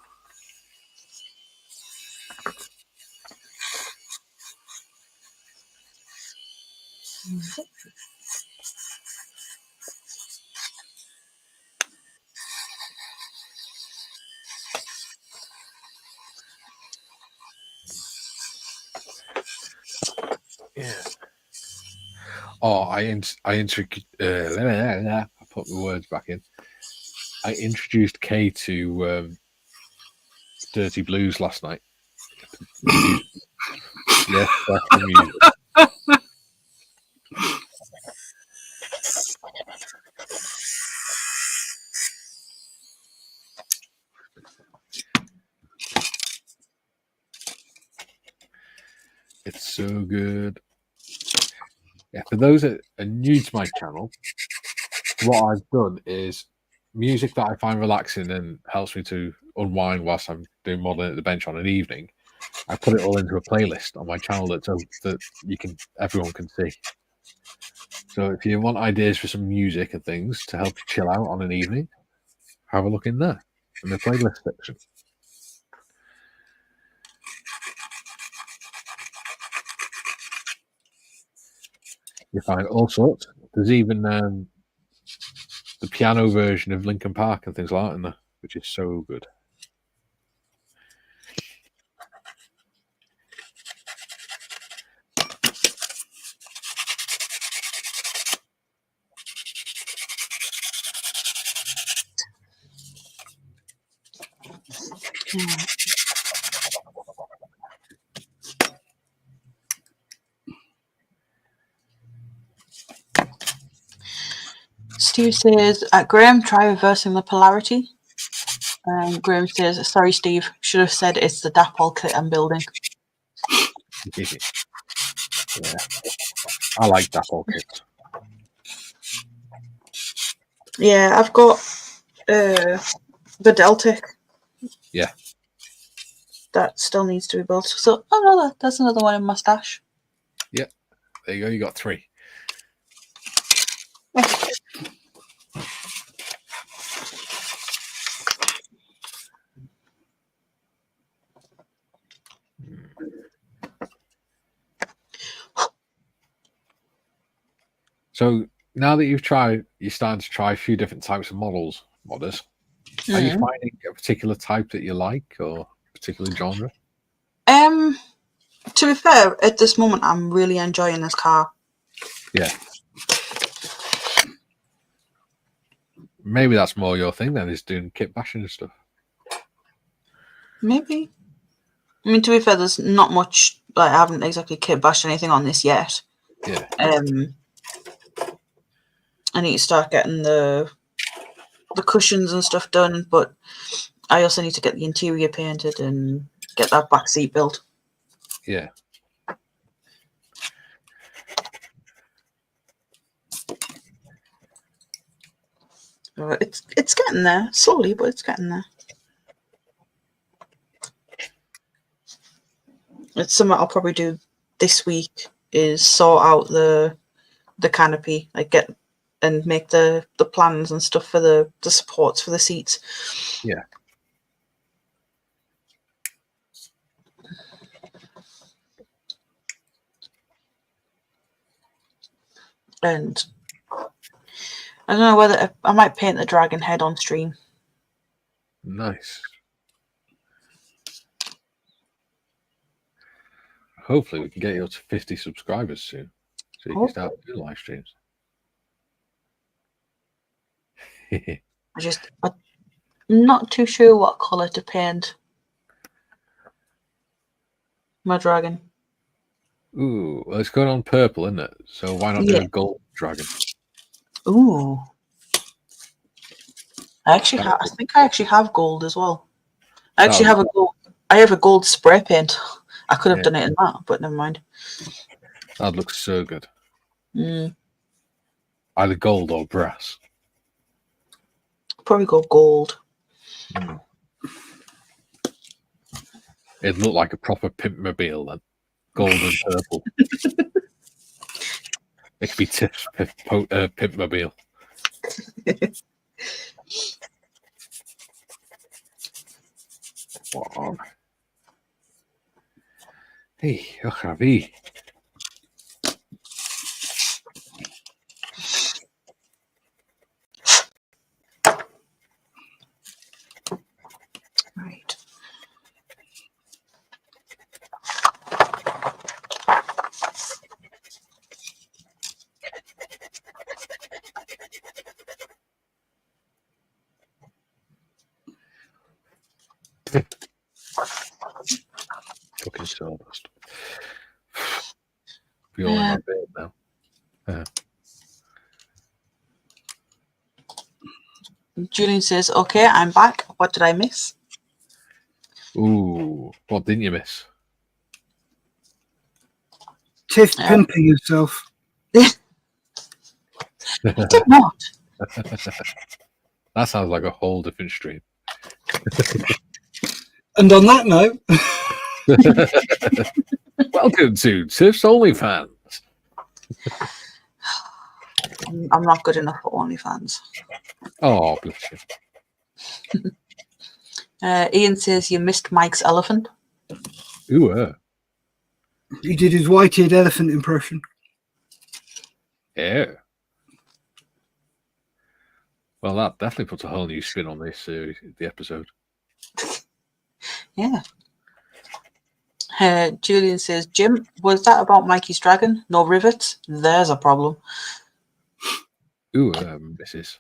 Yeah. Oh, I put the words back in. I introduced Kay to Dirty Blues last night. Yes, that's the music. It's so good. Yeah, for those that are new to my channel, what I've done is music that I find relaxing and helps me to unwind whilst I'm doing modelling at the bench on an evening. I put it all into a playlist on my channel that everyone can see. So if you want ideas for some music and things to help you chill out on an evening, have a look in there in the playlist section. You find all sorts. There's even the piano version of Linkin Park and things like that in there, which is so good. Steve says, Graham, try reversing the polarity. Graham says, sorry, Steve, should have said it's the dapple kit I'm building. Yeah. I like dapple kits. Yeah, I've got the Deltic. Yeah. That still needs to be built. So, oh no, that's another one in my stash. Yep. There you go. You got 3. So now that you're starting to try a few different types of modders, are you finding a particular type that you like or a particular genre? To be fair, at this moment, I'm really enjoying this car. Yeah. Maybe that's more your thing then, is doing kit bashing and stuff. Maybe. I mean, to be fair, there's not much. Like, I haven't exactly kit bashed anything on this yet. Yeah. I need to start getting the cushions and stuff done, but I also need to get the interior painted and get that back seat built. Yeah. It's getting there slowly, but it's getting there. It's something I'll probably do this week, is sort out the canopy, like get and make the plans and stuff for the supports for the seats. Yeah. And I don't know whether I might paint the dragon head on stream. Nice. Hopefully we can get you up to 50 subscribers soon, so you can start doing live streams. I'm not too sure what colour to paint my dragon. Ooh, well, it's going on purple, isn't it? So why not do a gold dragon? Ooh. I think I actually have gold as well. I actually have a gold. I have a gold spray paint. I could have done it in that, but never mind. That looks so good. Either gold or brass. Probably go gold. It'd look like a proper pimp mobile then. Gold and purple. It could be Tiff's Pimpmobile. What on? Hey, Javi. Right. Fucking sawdust. Be all in my beard now. Julian says, okay, I'm back. What did I miss? Ooh, what didn't you miss? Tiff pimping herself. I did not. That sounds like a whole different stream. And on that note, welcome to Tiff's OnlyFans. I'm not good enough for OnlyFans. Oh, bless you. Ian says you missed Mike's elephant. Ooh, he did his white-eared elephant impression. yeah. Well, that definitely puts a whole new spin on this series, the episode. Yeah. Julian says, Jim, was that about Mikey's dragon? No rivets? There's a problem. Ooh, Mrs.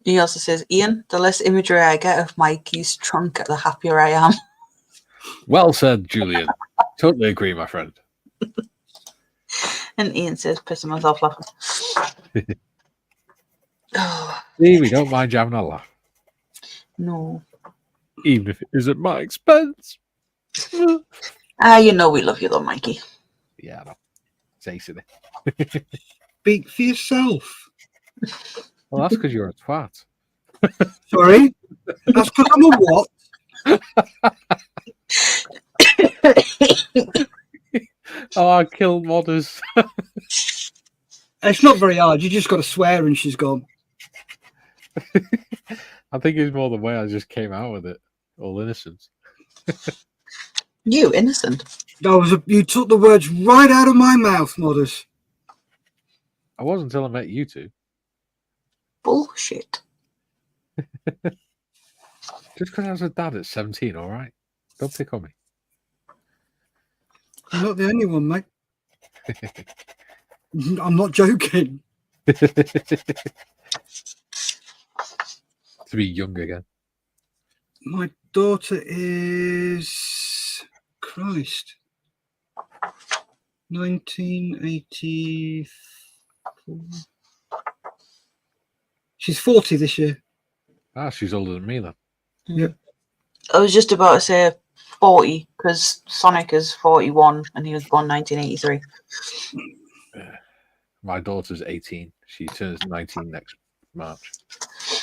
He also says, Ian, the less imagery I get of Mikey's trunk, the happier I am. Well said, Julian. Totally agree, my friend. And Ian says, pissing myself laughing. Oh, See, we don't mind having a laugh, no. even if it is at my expense. You know we love you though, Mikey. Yeah, no. Say silly. Speak for yourself. Well, that's because you're a twat. Sorry? That's because I'm a what? Oh, I killed modders. It's not very hard. You just got to swear and she's gone. I think it's more the way I just came out with it. All innocent. You innocent. You took the words right out of my mouth, Modders. I wasn't until I met you two. Bullshit. Just because I was a dad at 17, all right? Don't pick on me. You're not the only one, mate. I'm not joking. To be young again. My daughter is... Christ. 1984. She's 40 this year. Ah, she's older than me then. Yep. I was just about to say 40 because Sonic is 41 and he was born 1983. My daughter's 18. She turns 19 next March.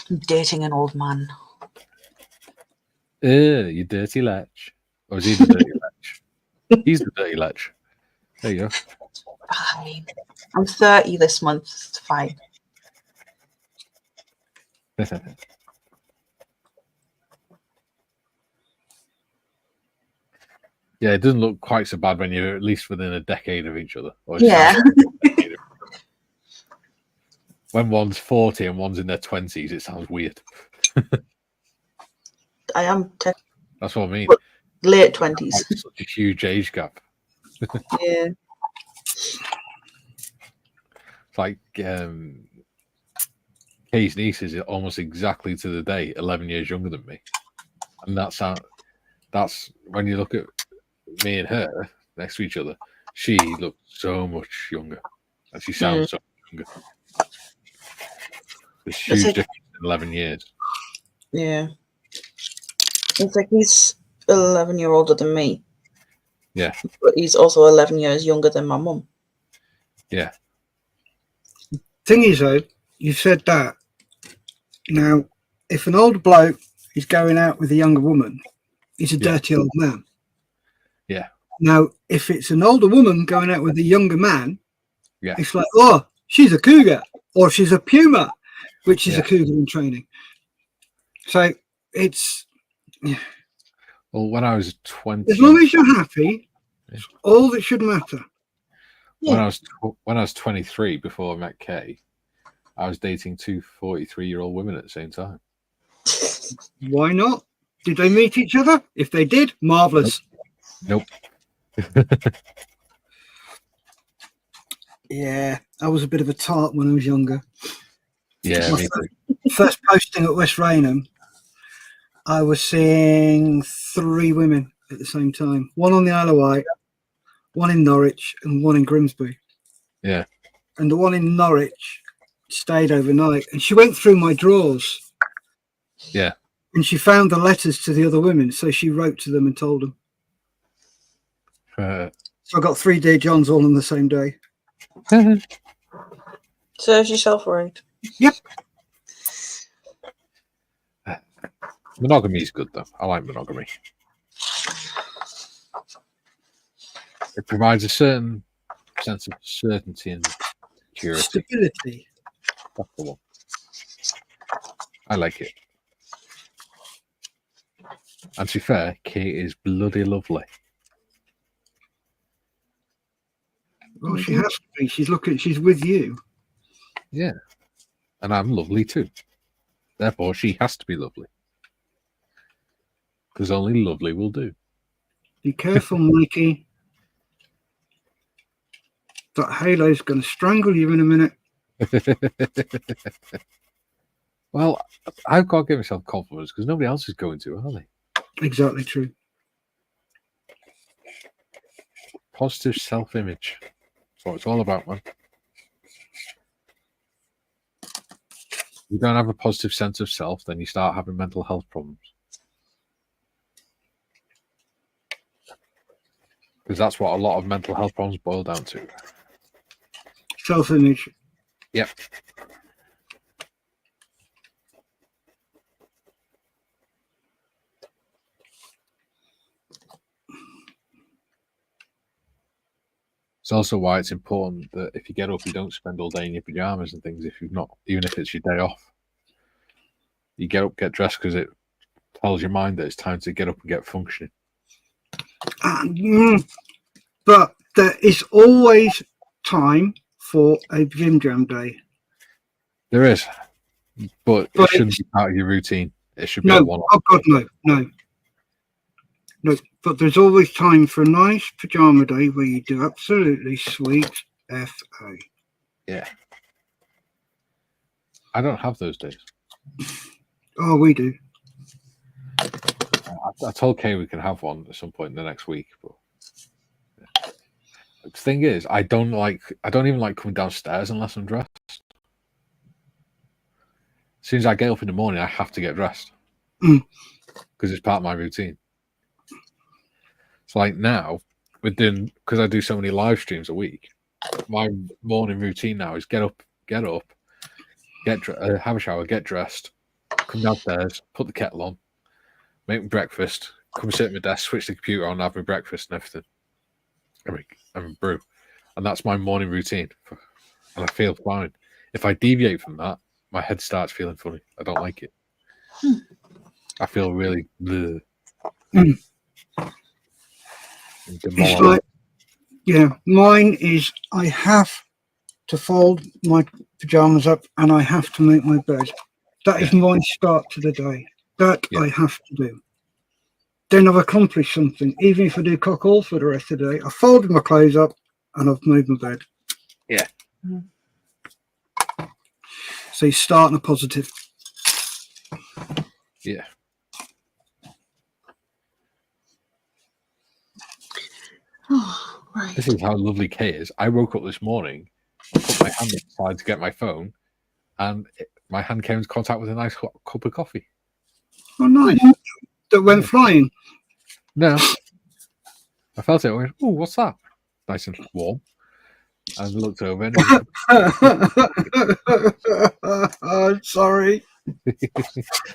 I'm dating an old man. You dirty lech. Or is he the dirty lech? He's the dirty lech. There you go. Fine. I'm 30 this month. It's fine. Yeah, it doesn't look quite so bad when you're at least within a decade of each other. Or Yeah. When one's 40 and one's in their 20s, it sounds weird. I am That's what I mean. late 20s. Such a huge age gap. Yeah. It's like Kay's niece is almost exactly to the day 11 years younger than me. And that's when you look at me and her next to each other, she looks so much younger. And she sounds so much younger. There's huge difference in 11 years. Yeah. It's like he's 11 years older than me. Yeah. But he's also 11 years younger than my mum. Yeah. Thing is, though, you said that. Now, if an older bloke is going out with a younger woman, he's a dirty old man. Yeah. Now, if it's an older woman going out with a younger man, Yeah. it's like, oh, she's a cougar, or she's a puma, which is Yeah. a cougar in training. So it's Well, when I was 20, as long as you're happy, Yeah. it's all that should matter. when I was 23, before I met Kay, I was dating two 43-year-old women at the same time. Why not? Did they meet each other? If they did, marvelous. Nope. Yeah, I was a bit of a tart when I was younger. Yeah, My me too. First posting at West Raynham, I was seeing 3 women at the same time. One on the Isle of Wight, one in Norwich, and one in Grimsby. Yeah. And the one in Norwich stayed overnight, and she went through my drawers. Yeah. And she found the letters to the other women, so she wrote to them and told them. So I got 3 Dear Johns all on the same day. Serves yourself right. Yep. Monogamy is good, though. I like monogamy. It provides a certain sense of certainty and security. Stability. That's the one. I like it. And to be fair, Kate is bloody lovely. Well, she has to be. She's with you. Yeah. And I'm lovely too. Therefore, she has to be lovely. Because only lovely will do. Be careful, Mikey. That halo's going to strangle you in a minute. Well, I've got to give myself confidence because nobody else is going to, are they? Exactly true. Positive self-image. That's what it's all about, man. If you don't have a positive sense of self, then you start having mental health problems. Because that's what a lot of mental health problems boil down to. Self-image. Yep. It's also why it's important that if you get up, you don't spend all day in your pajamas and things. If you've not, even if it's your day off, you get up, get dressed, because it tells your mind that it's time to get up and get functioning. But there is always time for a gym jam day. There is, but it shouldn't be part of your routine. It should be a one-off. Oh God, no. But there's always time for a nice pajama day where you do absolutely sweet FA. Yeah. I don't have those days. Oh, we do. I told Kay we can have one at some point in the next week, but yeah. The thing is, I don't even like coming downstairs unless I'm dressed. As soon as I get up in the morning, I have to get dressed because it's part of my routine. It's like now, because I do so many live streams a week, my morning routine now is get up, have a shower, get dressed, come downstairs, put the kettle on, make my breakfast, come sit at my desk, switch the computer on, have my breakfast and everything. I'm brew. And that's my morning routine. And I feel fine. If I deviate from that, my head starts feeling funny. I don't like it. I feel really bleh. It's like, yeah, mine is I have to fold my pajamas up and I have to make my bed. That is my start to the day. That I have to do. Then I've accomplished something. Even if I do cock all for the rest of the day, I've folded my clothes up and I've made my bed. Yeah. So you start on a positive. Yeah. Oh, right. This is how lovely Kay is. I woke up this morning, I put my hand aside to get my phone, and my hand came into contact with a nice hot cup of coffee. Oh, nice. That went flying. No. I felt it. I went, oh, what's that? Nice and warm. And I looked over and I'm sorry. you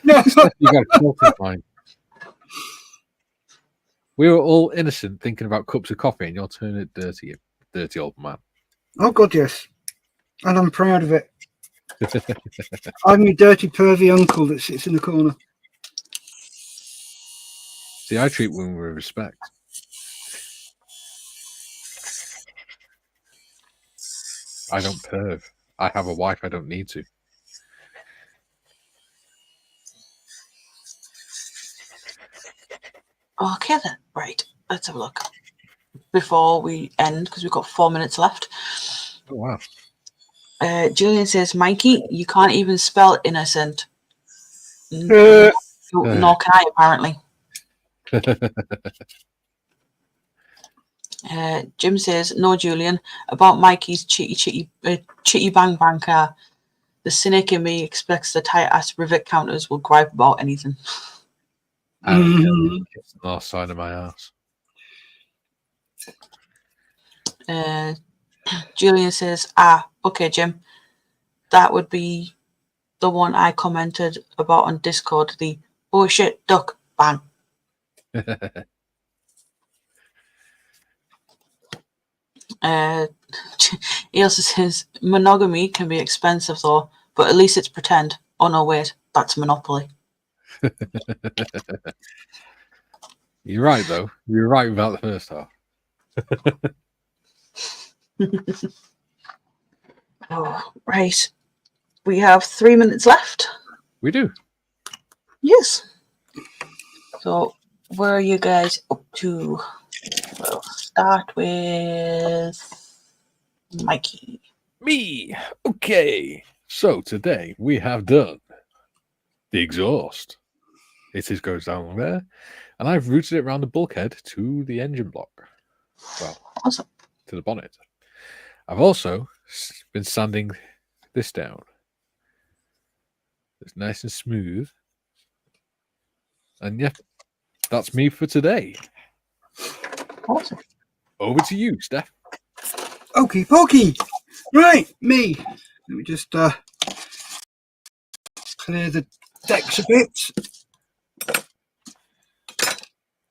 got a quilted mine. We were all innocent thinking about cups of coffee, and you're turning it dirty, you dirty old man. Oh, God, yes. And I'm proud of it. I'm your dirty, pervy uncle that sits in the corner. See, I treat women with respect. I don't perv. I have a wife. I don't need to. Okay then, right. Let's have a look before we end because we've got 4 minutes left. Oh, wow. Julian says, Mikey, you can't even spell innocent. Uh, Nor can I, apparently. Jim says, no, Julian, about Mikey's chitty bang bang car. The cynic in me expects the tight ass rivet counters will gripe about anything. I don't care. It's the last side of my ass. Julian says, okay, Jim. That would be the one I commented about on Discord, the bullshit duck bang. He also says, monogamy can be expensive though, but at least it's pretend. Oh no, wait, that's Monopoly. You're right, though. You're right about the first half. Oh, right. We have 3 minutes left. We do. Yes. So, where are you guys up to? We'll start with Mikey. Me. Okay. So today we have done the exhaust. It is goes down there, and I've routed it around the bulkhead to the engine block. Well, Awesome. to the bonnet. I've also been sanding this down. It's nice and smooth. And yeah, that's me for today. Awesome. Over to you, Steff. Okie pokey. Right, me. Let me just clear the decks a bit.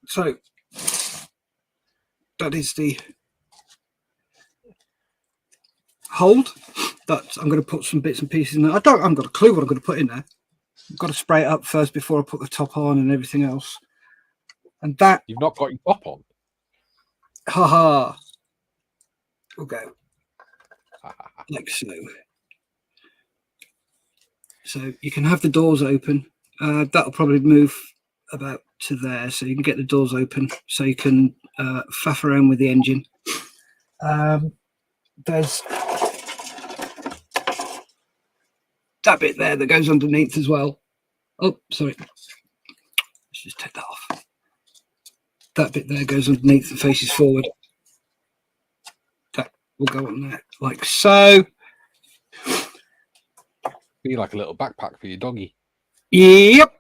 So that is the hold. That I'm going to put some bits and pieces in there. I haven't got a clue what I'm going to put in there. I've got to spray it up first before I put the top on and everything else. And that, You've not got your top on. haha, will go like so. So you can have the doors open. That'll probably move about to there, so you can get the doors open, so you can faff around with the engine. There's that bit there that goes underneath as well. Oh, sorry. Let's just take that off. That bit there goes underneath and faces forward. That will go on there, like so. Be like a little backpack for your doggy. Yep.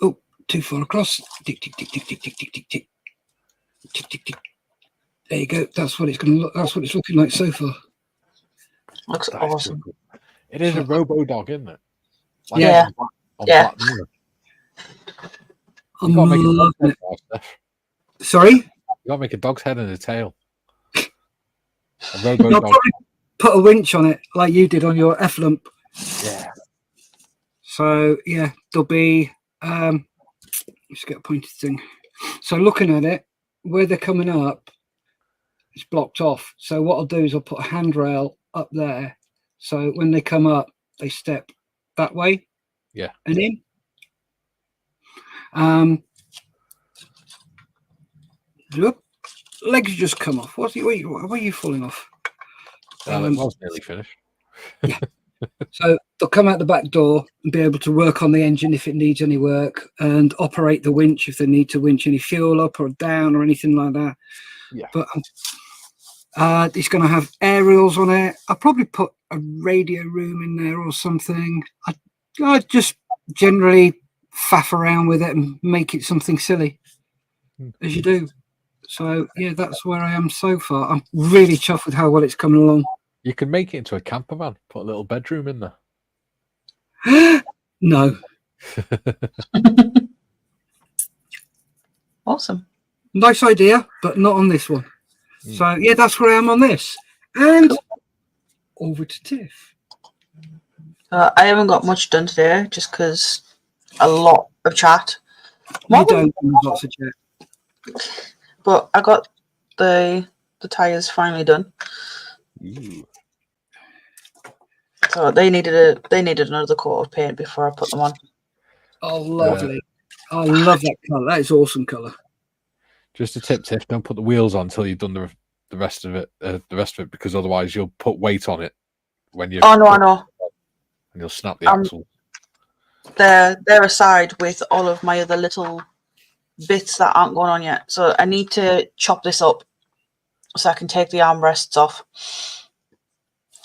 Oh, too far across. Tick, tick, tick, tick, tick, tick, tick, tick, tick. Tick, tick, tick. There you go. That's what it's going to look. That's what it's looking like so far. Looks That is awesome. cool. It is a robo dog, isn't it? Like Yeah. on Yeah. Black Mirror. I'm You gotta make a loving dog's head it. now, Steff. Sorry? You gotta make a dog's head and a tail. A robo I'll dog. probably put a winch on it like you did on your F-Lump. Yeah. So, yeah, there'll be... let's get a pointed thing. So looking at it, where they're coming up, it's blocked off. So what I'll do is I'll put a handrail up there. So when they come up, they step that way. Yeah. And in. Look, legs just come off. Why are you falling off? That was nearly finished. Yeah. So they'll come out the back door and be able to work on the engine if it needs any work, and operate the winch if they need to winch any fuel up or down or anything like that. Yeah. But it's going to have aerials on it. I'll probably put a radio room in there or something. I just generally faff around with it and make it something silly, as you do. So yeah, that's where I am so far. I'm really chuffed with how well it's coming along. You can make it into a camper van. Put a little bedroom in there. No. Awesome. Nice idea, but not on this one. Mm. So yeah, that's where I am on this. And over to Tiff. I haven't got much done today, just because a lot of chat. You don't do lots of chat. But I got the tires finally done. Ooh. So they needed another coat of paint before I put them on. Oh, lovely! I love that colour. That is awesome colour. Just a tip, Tiff: don't put the wheels on until you've done the rest of it, because otherwise you'll put weight on it when you. Oh no, I know. And you'll snap the axle. They're aside with all of my other little bits that aren't going on yet. So I need to chop this up so I can take the armrests off.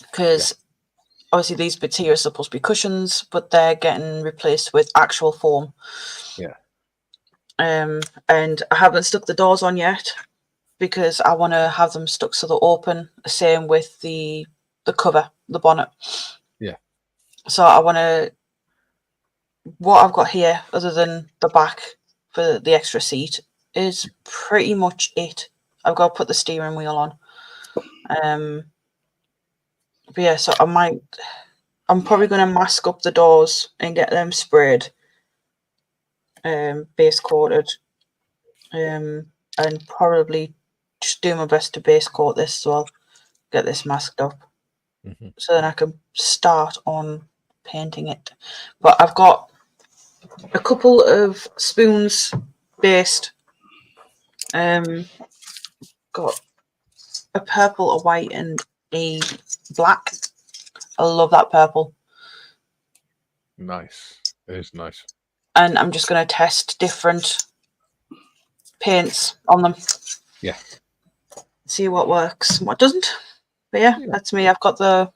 Because obviously these bits here are supposed to be cushions, but they're getting replaced with actual foam. Yeah. And I haven't stuck the doors on yet because I want to have them stuck so they're open. Same with the cover, the bonnet. Yeah. So I want to. What I've got here, other than the back for the extra seat, is pretty much it. I've got to put the steering wheel on. But yeah, so I'm probably going to mask up the doors and get them sprayed, base coated, and probably just do my best to base coat this as well. Get this masked up, so then I can start on painting it. But I've got a couple of spoons based. Got a purple, a white, and a black. I love that purple. Nice. It is nice. And I'm just going to test different paints on them. Yeah. See what works and what doesn't. But yeah, that's me. I've got the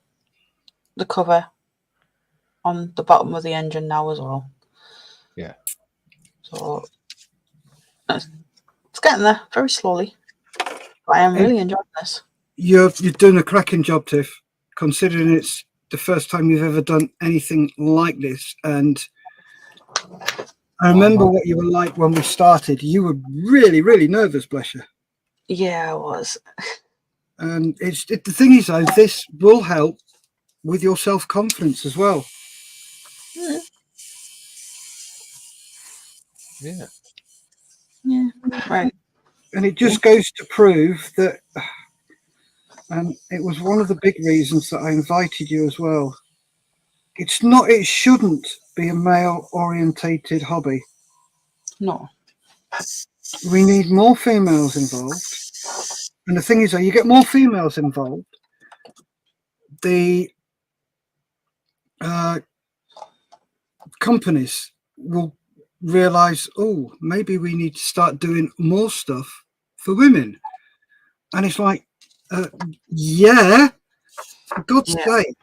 cover on the bottom of the engine now as well. Yeah. So it's getting there very slowly. But I am really enjoying this. You're doing a cracking job, Tiff, considering it's the first time you've ever done anything like this. And I remember what you were like when we started. You were really, really nervous, bless you. Yeah, I was. And the thing is, though, this will help with your self-confidence as well. Yeah. Yeah, right. And it just goes to prove that, and it was one of the big reasons that I invited you as well. It shouldn't be a male-orientated hobby. No. We need more females involved. And the thing is, though, you get more females involved, the companies will realize, oh, maybe we need to start doing more stuff for women. And it's like, yeah, for God's sake.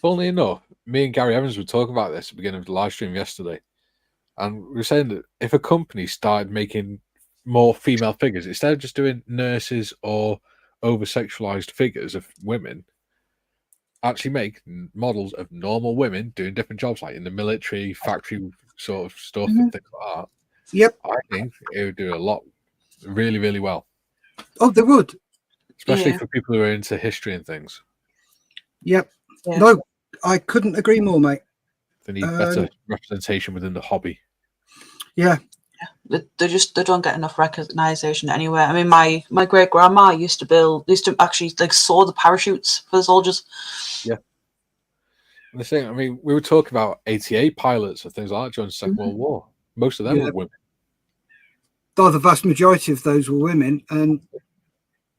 Funnily enough, me and Gary Evans were talking about this at the beginning of the live stream yesterday. And we were saying that if a company started making more female figures, instead of just doing nurses or over-sexualized figures of women, actually make models of normal women doing different jobs, like in the military, factory sort of stuff and things like that. Yep. I think it would do a lot really, really well. Oh, they would. Especially for people who are into history and things. Yep. Yeah. No, I couldn't agree more, mate. They need better representation within the hobby. Yeah. They don't get enough recognition anywhere. I mean, my great grandma used to actually like sew the parachutes for the soldiers. Yeah. And the thing, I mean, we were talking about ATA pilots and things like that during the Second World War. Most of them were women. Oh, the vast majority of those were women, and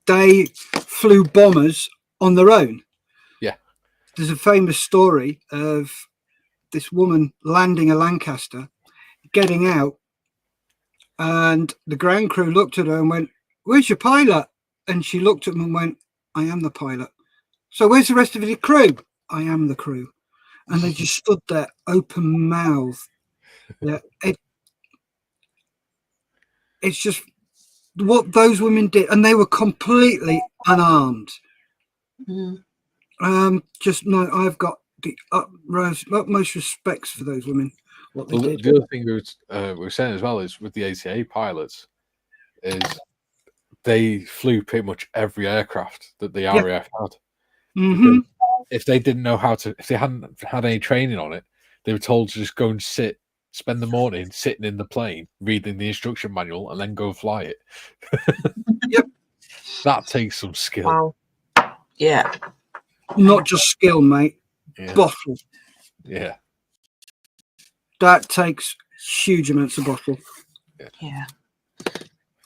they flew bombers on their own. Yeah. There's a famous story of this woman landing a Lancaster, getting out, and the ground crew looked at her and went, "Where's your pilot?" And she looked at them and went, "I am the pilot." "So where's the rest of the crew?" "I am the crew." And they just stood there open mouth. Yeah, it's just what those women did, and they were completely unarmed. Just no, I've got the utmost respects for those women. what they Well, did. the other thing we were saying as well is with the ATA pilots is they flew pretty much every aircraft that the RAF had. Mm-hmm. If they didn't know how to, if they hadn't had any training on it, they were told to just go and spend the morning sitting in the plane, reading the instruction manual, and then go fly it. Yep. That takes some skill. Wow. Yeah. Not just skill, mate. Yeah. Bottle. Yeah. That takes huge amounts of bottle. Yeah.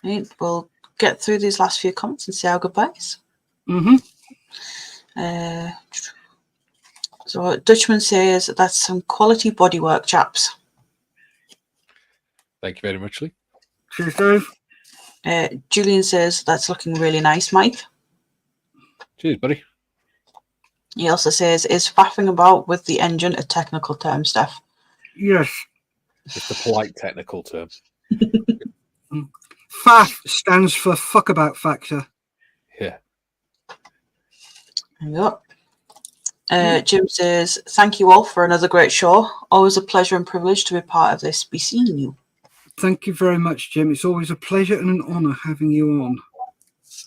Right, we'll get through these last few comments and say our goodbyes. Mm-hmm. So Dutchman says that's some quality bodywork, chaps. Thank you very much, Lee. Cheers, Dave. Julian says that's looking really nice, Mike. Cheers, buddy. He also says, is faffing about with the engine a technical term, Steff? Yes. It's the polite technical term. FAF stands for fuck about factor. Yeah. There you go. Jim says, thank you all for another great show. Always a pleasure and privilege to be part of this. Be seeing you. Thank you very much, Jim. It's always a pleasure and an honour having you on.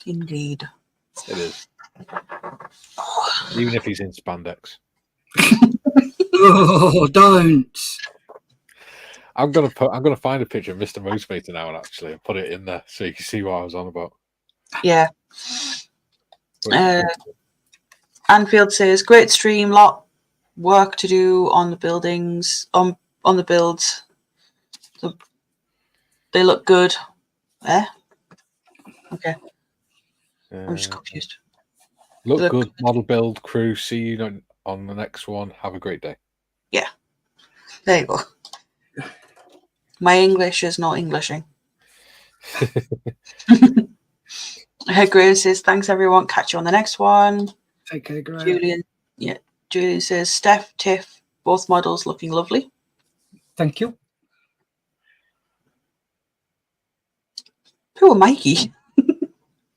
Indeed. It is. Even if he's in spandex. Oh, don't. I'm gonna find a picture of Mr. Motivator now and actually put it in there so you can see what I was on about. Yeah. Anfield says, great stream, lot work to do on the buildings, on the builds. So they look good. Okay. I'm just confused. Look good, model build, crew. See you on the next one. Have a great day. Yeah. There you go. My English is not Englishing. Graham says, thanks everyone. Catch you on the next one. Take care, Graham. Julian says, Steff, Tiff, both models looking lovely. Thank you. Poor Mikey.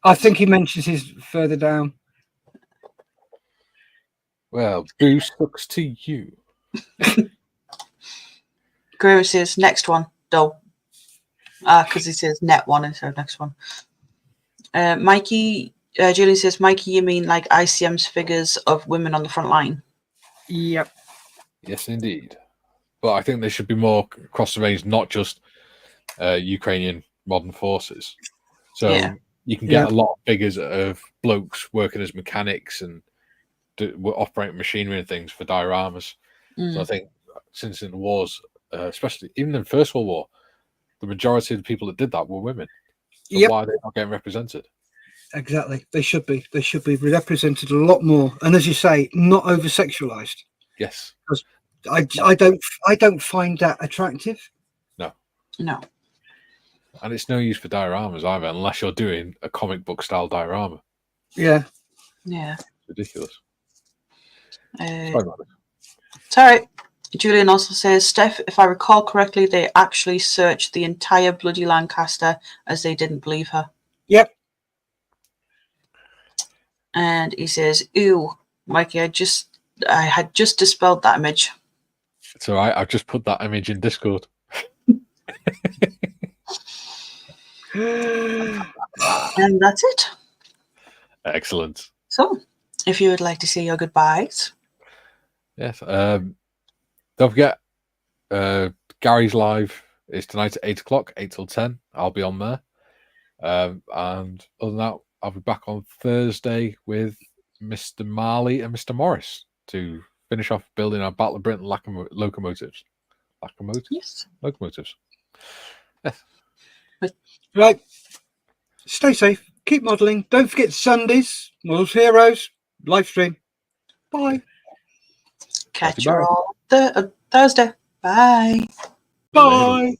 I think he mentions his further down. Well, boo sucks to you. Graham says, next one, though. Because he says net one instead of next one. Mikey, Julian says, Mikey, you mean like ICM's figures of women on the front line? Yep. Yes, indeed. But I think there should be more across the range, not just Ukrainian modern forces. So you can get a lot of figures of blokes working as mechanics and operating machinery and things for dioramas. So I think since in the wars, especially even in the First World War, the majority of the people that did that were women. So why are they not getting represented? Exactly. They should be. They should be represented a lot more. And as you say, not over sexualized. Yes. Because I don't find that attractive. No. No. And it's no use for dioramas either, unless you're doing a comic book style diorama. Yeah. Yeah. It's ridiculous. Sorry. Julian also says, Steff, if I recall correctly, they actually searched the entire bloody Lancaster as they didn't believe her. Yep. And he says, ew, Mikey, I had just dispelled that image. It's all right. I've just put that image in Discord. And that's it. Excellent. So, if you would like to say your goodbyes. Yes. Don't forget, Gary's live is tonight at 8 o'clock, 8 till 10. I'll be on there. And other than that, I'll be back on Thursday with Mr. Marley and Mr. Morris to finish off building our Battle of Britain locomotives. Yes. Locomotives. Yes. Right. Stay safe. Keep modelling. Don't forget Sundays. Models Heroes. Live stream. Bye. Catch you all Thursday. Bye. Bye.